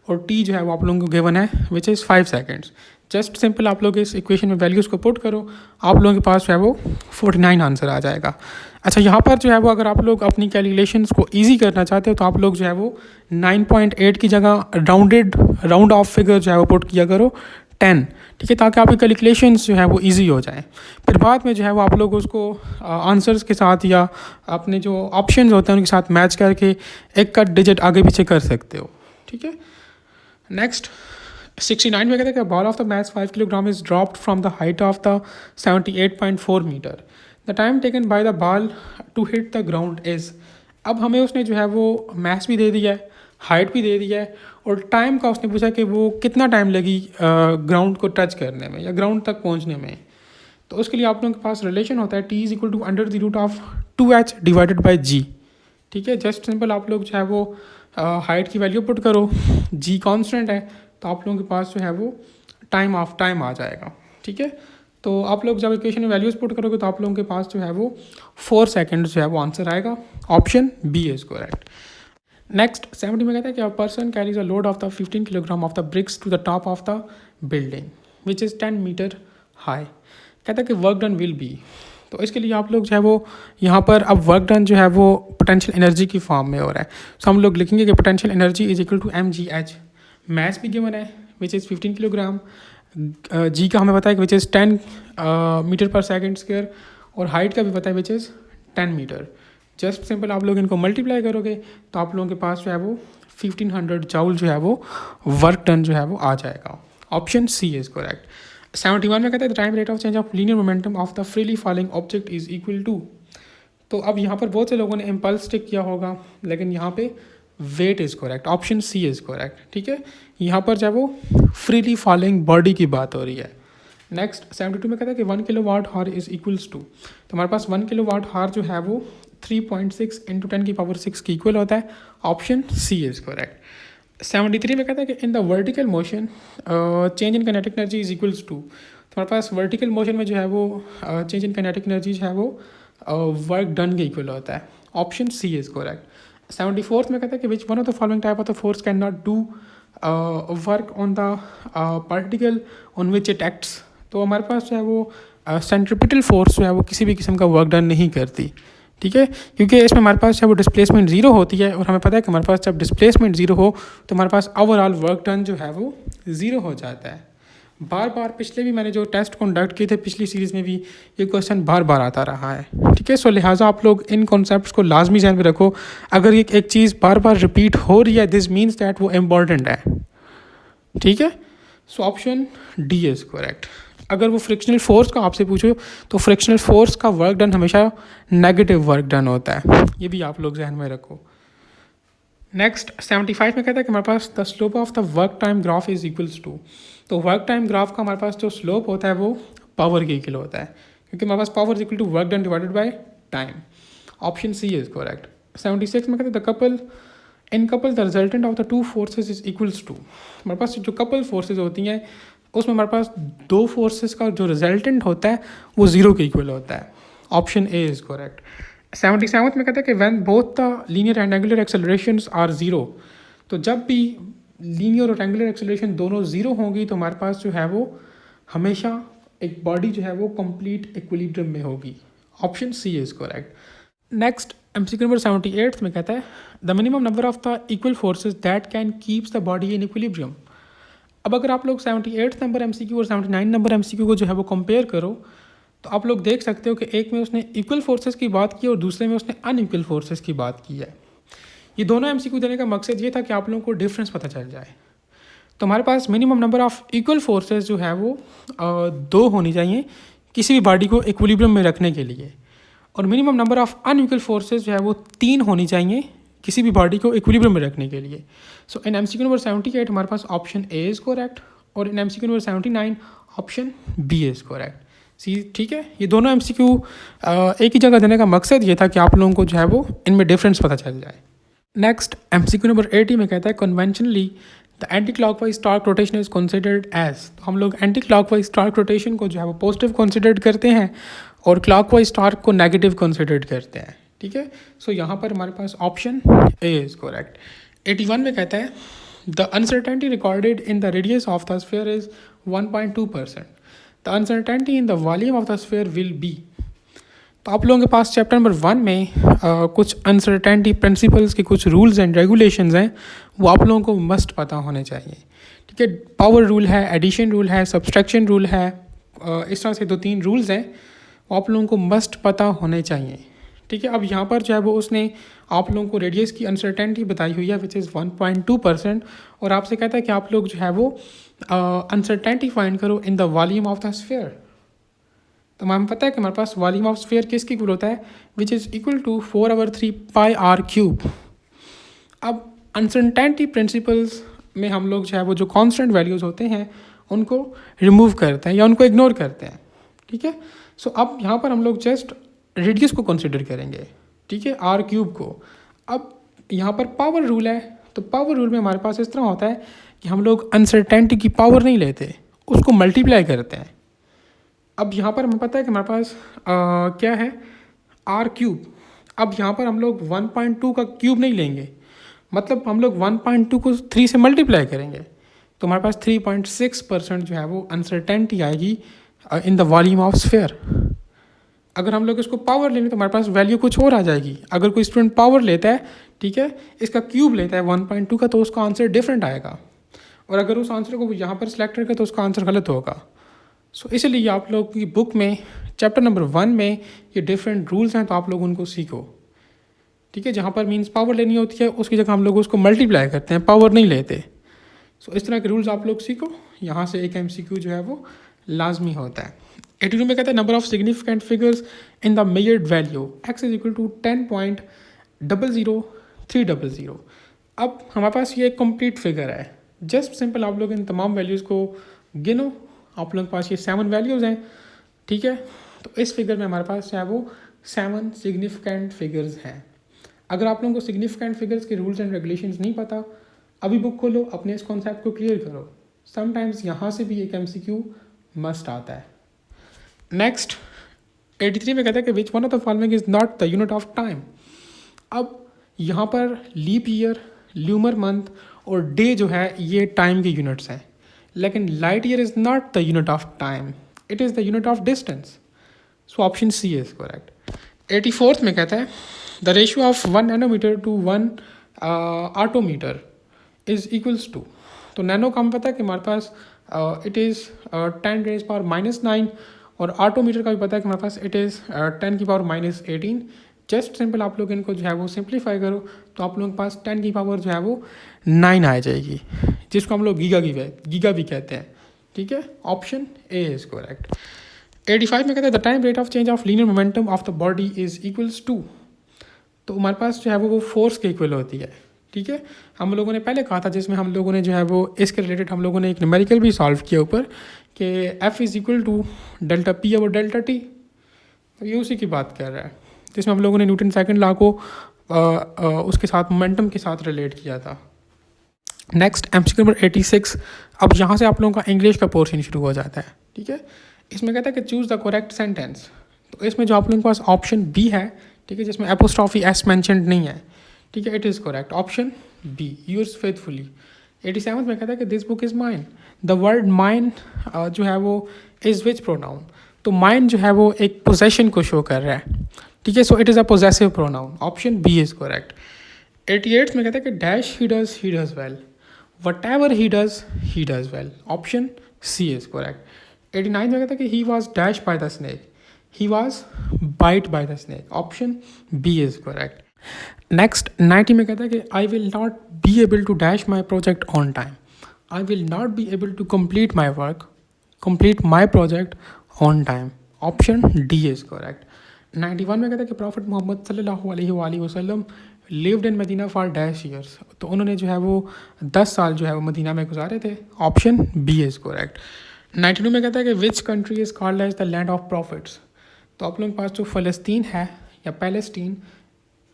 और t जो है वो आप लोगों को गिवन है which is 5 seconds. Just simple आप लोग इस इक्वेशन में वैल्यूज़ को पुट करो, आप लोगों के पास जो है वो 49 आंसर आ जाएगा। अच्छा, यहाँ पर जो है वो अगर आप लोग अपनी कैलकुलेशंस को इजी करना चाहते हो तो आप लोग जो है वो 9.8 की जगह राउंड ऑफ फिगर जो है वो पुट किया करो 10, ठीक है, ताकि आपकी कैलकुलेशंस जो है वो इजी हो जाए। फिर बाद में जो है वो आप लोग उसको आंसर्स के साथ या अपने जो ऑप्शंस होते हैं उनके साथ मैच करके एक का डिजिट आगे पीछे कर सकते हो, ठीक है। नेक्स्ट 69 में कहते हैं कि ball of the match 5 kilogram is dropped from the height of the 78.4 metre, the time taken by the ball to hit the ground is. अब हमें उसने जो है वो मैच भी दे दिया है, हाइट भी दे दिया है, और टाइम का उसने पूछा कि वो कितना टाइम लगी ग्राउंड को टच करने में या ग्राउंड तक पहुंचने में। तो उसके लिए आप लोगों के पास रिलेशन होता है T = √2h / g, ठीक है। जस्ट सिंपल आप लोग जो है वो हाइट की वैल्यू पुट करो, जी कांस्टेंट है, तो आप लोगों के पास जो है वो टाइम ऑफ टाइम आ जाएगा। ठीक है, तो आप लोग जब इक्वेशन में वैल्यूज पुट करोगे तो आप लोगों के पास जो है वो 4 सेकेंड जो है वो आंसर आएगा। Option B is correct. Next 70 में कहता है कि a person carries a load of the 15 kilogram of the bricks to the top of the building which is 10 metre high. कहता है कि वर्क डन विल बी, तो इसके लिए आप लोग जो है वो यहाँ पर अब वर्क डन जो है वो पोटेंशियल एनर्जी की फॉर्म में हो रहा है। सो हम लोग लिखेंगे कि potential energy is equal to mgh। Math भी गिवन है विच इज़ 15 किलोग्राम, जी का हमें पता है कि विच इज़ 10 मीटर पर सेकेंड स्क्वायर, और हाइट का भी पता है which is 10 metre. Just simple आप लोग इनको मल्टीप्लाई करोगे तो आप लोगों के पास जो है वो 1500 जाउल जो है वो वर्क डन जो है वो आ जाएगा। Option C is correct. 71 में कहता है the time rate of change of linear momentum of the freely falling object is equal to. तो अब यहाँ पर बहुत से लोगों ने इम्पल्स टिक किया होगा, लेकिन यहाँ पे weight is correct. Option C is correct. ठीक है, यहाँ पर जो है वो फ्रीली फॉलिंग बॉडी की बात हो रही है। नेक्स्ट 72 में कहता है कि 1 किलो वाट हार इज इक्वल्स टू, तो हमारे पास 1 किलो वाट हार जो है वो 3.6 इंटू 10 की पावर 6 की इक्वल होता है। Option C is correct. 73 में कहता है कि in the vertical motion change in kinetic energy is equals to, तो हमारे पास वर्टिकल मोशन में जो है वो चेंज इन काइनेटिक एनर्जी जो है वो वर्क डन के इक्वल होता है। Option C is correct. 74 में कहता है कि which one of the following type of the force can not do work on the particle on which it acts, तो हमारे पास जो है वो सेंट्रिपिटल फोर्स जो है वो किसी भी किस्म का वर्क डन नहीं करती। ठीक है, क्योंकि इसमें हमारे पास जब वो डिस्प्लेसमेंट ज़ीरो होती है, और हमें पता है कि हमारे पास जब डिस्प्लेसमेंट ज़ीरो हो तो हमारे पास ओवरऑल वर्क डन जो है वो ज़ीरो हो जाता है। बार बार पिछले भी मैंने जो टेस्ट कंडक्ट किए थे पिछली सीरीज़ में भी ये क्वेश्चन बार बार आता रहा है। ठीक है, सो लिहाजा आप लोग इन कॉन्सेप्ट्स को लाजमी ध्यान में रखो। अगर ये एक चीज़ बार बार रिपीट हो रही है दिस मीन्स दैट वो इम्पॉर्टेंट है। ठीक है, so option D is correct. अगर वो फ्रिक्शनल फोर्स का आपसे पूछो तो फ्रिक्शनल फोर्स का वर्क डन हमेशा नेगेटिव वर्क डन होता है, ये भी आप लोग जहन में रखो। नेक्स्ट 75 में कहता है कि हमारे पास the slope of the work time graph is equals to, तो वर्क टाइम ग्राफ का हमारे पास जो स्लोप होता है वो पावर के इक्वल होता है, क्योंकि हमारे पास power is equal to work done divided by time. Option C is correct. 76 में कहते हैं the couple in couple the resultant of the two forces is equals to, हमारे पास जो कपल फोर्सेज होती हैं उसमें हमारे पास दो फोर्सेस का जो रिजल्टेंट होता है वो ज़ीरो के इक्वल होता है। Option A is correct. 77 में कहता है कि when both the linear and angular accelerations are zero, तो जब भी लीनियर और एंगुलर एक्सेलरेशन दोनों ज़ीरो होंगी तो हमारे पास जो है वो हमेशा एक बॉडी जो है वो कंप्लीट इक्विलिब्रियम में होगी। Option C is correct. Next MCQ number 78 में कहता है the minimum number of the equal forces that can keeps the body in equilibrium. अब अगर आप लोग 78 नंबर एमसीक्यू और 79 नंबर एमसीक्यू को जो है वो कंपेयर करो तो आप लोग देख सकते हो कि एक में उसने इक्वल फोर्सेस की बात की और दूसरे में उसने अनइक्वल फोर्सेस की बात की है। ये दोनों एमसीक्यू देने का मकसद ये था कि आप लोगों को डिफरेंस पता चल जाए। तो हमारे पास minimum number of equal forces जो है वो 2 होनी चाहिए किसी भी बॉडी को इक्विलिब्रियम में रखने के लिए, और minimum number of unequal forces जो है वो 3 होनी चाहिए किसी भी बॉडी को इक्विलिब्रियम में रखने के लिए। सो इन एमसीक्यू नंबर 78 हमारे पास ऑप्शन ए इज़ करेक्ट, और in MCQ number 79 option B is correct. सी ठीक है, ये दोनों एमसीक्यू एक ही जगह देने का मकसद ये था कि आप लोगों को जो है वो इनमें डिफरेंस पता चल जाए। नेक्स्ट एमसीक्यू नंबर 80 में कहता है conventionally the anti clockwise torque rotation is considered as, तो हम लोग एंटी क्लॉकवाइज टॉर्क रोटेशन को जो है वो पॉजिटिव कंसिडर करते हैं और क्लॉकवाइज टॉर्क को नेगेटिव कंसिडर करते हैं। ठीक है, सो यहाँ पर हमारे पास ऑप्शन ए इज़ करेक्ट। 81 में कहता है the uncertainty recorded in the radius of the sphere is 1.2%, the uncertainty in the volume of the sphere will be. तो आप लोगों के पास चैप्टर नंबर 1 में कुछ अनसर्टेनिटी प्रिंसिपल्स के कुछ रूल्स एंड रेगुलेशंस हैं, वो आप लोगों को मस्ट पता होने चाहिए। ठीक है, पावर रूल है, एडिशन रूल है, सब्सट्रैक्शन रूल है, इस तरह से 2-3 रूल्स हैं वो आप लोगों को मस्ट पता होने चाहिए। ठीक है, अब यहाँ पर जो है वो उसने आप लोगों को रेडियस की अनसर्टेनिटी बताई हुई है विच इज़ 1.2%, और आपसे कहता है कि आप लोग जो है वो अनसर्टेनिटी फाइंड करो in the volume of the sphere. तो हमें पता है कि हमारे पास वॉल्यूम ऑफ स्फीयर किसकी इक्वल होता है which is equal to 4/3 πr³। अब अनसर्टेनिटी प्रिंसिपल्स में हम लोग जो है वो जो कांस्टेंट वैल्यूज़ होते हैं उनको रिमूव करते हैं या उनको इग्नोर करते हैं। ठीक है, सो अब यहाँ पर हम लोग जस्ट रेडियस को कंसिडर करेंगे। ठीक है, r³ को। अब यहाँ पर पावर रूल है, तो पावर रूल में हमारे पास इस तरह होता है कि हम लोग अनसर्टेनिटी की पावर नहीं लेते, उसको मल्टीप्लाई करते हैं। अब यहाँ पर हमें पता है कि हमारे पास क्या है, आर क्यूब। अब यहाँ पर हम लोग 1.2 का क्यूब नहीं लेंगे, मतलब हम लोग 1.2 को 3 से मल्टीप्लाई करेंगे, तो हमारे पास 3.6% जो है वो अनसर्टेनिटी आएगी in the volume of sphere. अगर हम लोग इसको पावर लेंगे तो हमारे पास वैल्यू कुछ और आ जाएगी। अगर कोई स्टूडेंट पावर लेता है, ठीक है, इसका क्यूब लेता है 1.2 का, तो उसका आंसर डिफरेंट आएगा, और अगर उस आंसर को यहाँ पर सिलेक्ट करेगा तो उसका आंसर गलत होगा। सो इसलिए आप लोग की बुक में चैप्टर नंबर 1 में ये डिफरेंट रूल्स हैं, तो आप लोग उनको सीखो, ठीक है। जहाँ पर मीन्स पावर लेनी होती है उसकी जगह हम लोग उसको मल्टीप्लाई करते हैं, पावर नहीं लेते। सो इस तरह के रूल्स आप लोग सीखो, यहाँ से एक MCQ जो है वो लाजमी होता है। 82 में कहता है number of significant figures in the measured value x is equal to 10.00300। अब हमारे पास ये एक कंप्लीट फिगर है, जस्ट सिंपल आप लोग इन तमाम वैल्यूज़ को गिनो। आप लोगों के पास ये 7 वैल्यूज़ हैं, ठीक है। तो इस फिगर में हमारे पास जो है वो 7 सिग्निफिकेंट फिगर्स हैं। अगर आप लोगों को सिग्निफिकेंट फिगर्स के रूल्स एंड रेगुलेशंस नहीं पता, अभी बुक खोलो, अपने इस कॉन्सेप्ट को क्लियर करो। समटाइम्स यहाँ से भी एक MCQ मस्ट आता है। नेक्स्ट 83 में कहता है कि which one of the following is not the unit of time. अब यहाँ पर लीप ईयर, ल्यूमर मंथ और डे जो है ये टाइम के यूनिट्स हैं, लेकिन light year is not the unit of time, it is the unit of distance. So option C is correct. 84th में कहता है the ratio of 1 nanometre to 1 attometre is equals to. तो nano का हमें पता है कि हमारे पास इट इज़ 10⁻⁻⁹, और आटोमीटर का भी पता है कि हमारे पास इट इज़ 10⁻⁻18। जस्ट सिंपल आप लोग इनको जो है वो सिंप्लीफाई करो तो आप लोगों के पास 10 की पावर जो है वो 9 आ जाएगी, जिसको हम लोग गीगा भी कहते हैं, ठीक है। Option A is correct. 85 में कहते हैं the time rate of change of linear momentum of the body is equals to. तो हमारे पास जो है वो फोर्स के इक्वल होती है, ठीक है। हम लोगों ने पहले कहा था, जिसमें हम लोगों ने जो है वो इसके रिलेटेड हम लोगों ने एक न्यूमेरिकल भी सॉल्व किया ऊपर कि F is equal to delta P और डेल्टा T। तो ये उसी की बात कर रहा है, जिसमें हम लोगों ने न्यूटन सेकंड लॉ को उसके साथ मोमेंटम के साथ रिलेट किया था। Next MCQ number 86। अब यहाँ से आप लोगों का इंग्लिश का पोर्शन शुरू हो जाता है, ठीक है। इसमें कहता है कि चूज़ द करेक्ट सेंटेंस। तो इसमें जो आप लोगों के पास ऑप्शन बी है, ठीक है, जिसमें एपोस्ट्रॉफी एस मैंशनड नहीं है, ठीक है, it is correct. Option B, yours faithfully. 87 में कहता है कि this book is mine. The word mine जो है वो इज़ विच प्रोनाउन। तो माइन जो है वो एक पोजेशन को शो कर रहा है, ठीक है, so it is a possessive pronoun. Option B is correct. 88 में कहता है कि dash he does well, whatever he does well. Option C is correct. 89 में कहता है कि he was dash by the snake, he was bite by the snake. Option B is correct. Next 90 में कहता है कि I will not be able to dash my project on time. I will not be able to complete my project on time. Option D is correct. 91 में कहता है कि Prophet Muhammad सल्लल्लाहु अलैहि वसल्लम lived in Medina for dash years. तो उन्होंने जो है वो 10 साल जो है वो मदीना में गुजारे थे। Option B is correct. 92 में कहता है कि which country is called as the land of prophets. तो आप लोगों के पास जो फ़लस्तीन है या पैलेस्टीन,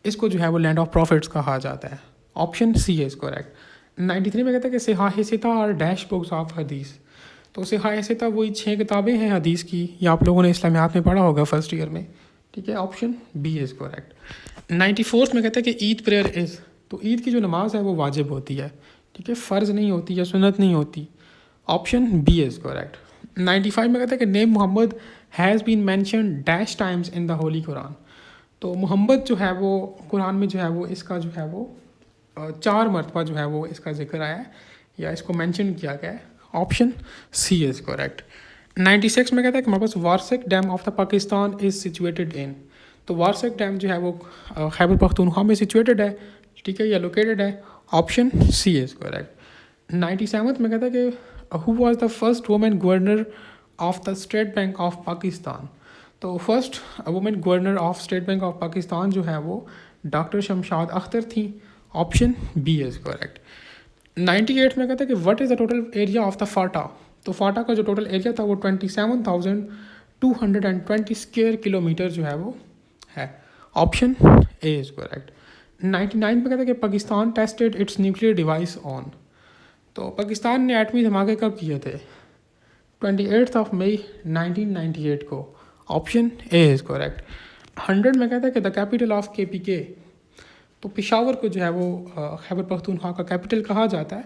इसको जो है वो लैंड ऑफ प्रॉफिट्स कहा जाता है। Option C is correct. 93 में कहता है कि सिहाह सिता और डैश बुक्स ऑफ हदीस। तो सिहाह सिता वही 6 किताबें हैं हदीस की, या आप लोगों ने इस्लामियात में पढ़ा होगा फर्स्ट ईयर में, ठीक है। Option B is correct. 94 में कहता है कि ईद प्रेयर इज़। तो ईद की जो नमाज है वो वाजिब होती है, ठीक है, फ़र्ज़ नहीं होती या सुन्नत नहीं होती। Option B is correct. 95 में कहता है कि name Muhammad has been mention dash times in the holy Quran. तो मोहम्मद जो है वो कुरान में जो है वो इसका जो है वो 4 मरतबा जो है वो इसका जिक्र आया है या इसको मेंशन किया गया है। Option C is correct. 96 में कहता है कि हमारे पास Warsak dam of the Pakistan is situated in. तो वारसिक डैम जो है वो खैबर पख्तूनख्वा में सिचुएटेड है, ठीक है, या लोकेटेड है। Option C is correct. 97 में कहता है कि who was the first women governor of the State Bank of Pakistan. तो first women governor of State Bank of Pakistan जो है वो डॉक्टर शमशाद अख्तर थी। Option B is correct. 98 में कहता है कि what is the total area of the FATA. तो फाटा का जो टोटल एरिया था वो 27,220 स्क्वायर किलोमीटर जो है वो है। Option A is correct. 99 में कहता है कि Pakistan tested it's nuclear device on. तो पाकिस्तान ने एटमी धमाके कब किए थे? 28 मई 1998 को। Option A is correct. 100 में कहता है कि द कैपिटल ऑफ KPK, तो पेशावर को जो है वो खैबर पख्तूनख्वा का कैपिटल कहा जाता है।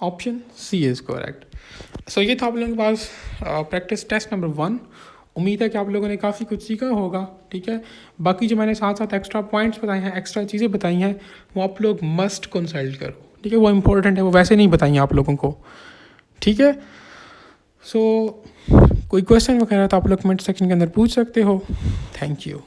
Option C is correct. So ये था आप लोगों के पास प्रैक्टिस टेस्ट नंबर 1। उम्मीद है कि आप लोगों ने काफ़ी कुछ सीखा होगा, ठीक है। बाकी जो मैंने साथ साथ एक्स्ट्रा पॉइंट्स बताए हैं, एक्स्ट्रा चीज़ें बताई हैं, वो आप लोग मस्ट कंसल्ट करो, ठीक है। वो इंपॉर्टेंट है, वो वैसे नहीं बताइए आप लोगों को, ठीक है। सो कोई क्वेश्चन वगैरह तो आप लोग कमेंट सेक्शन के अंदर पूछ सकते हो। Thank you.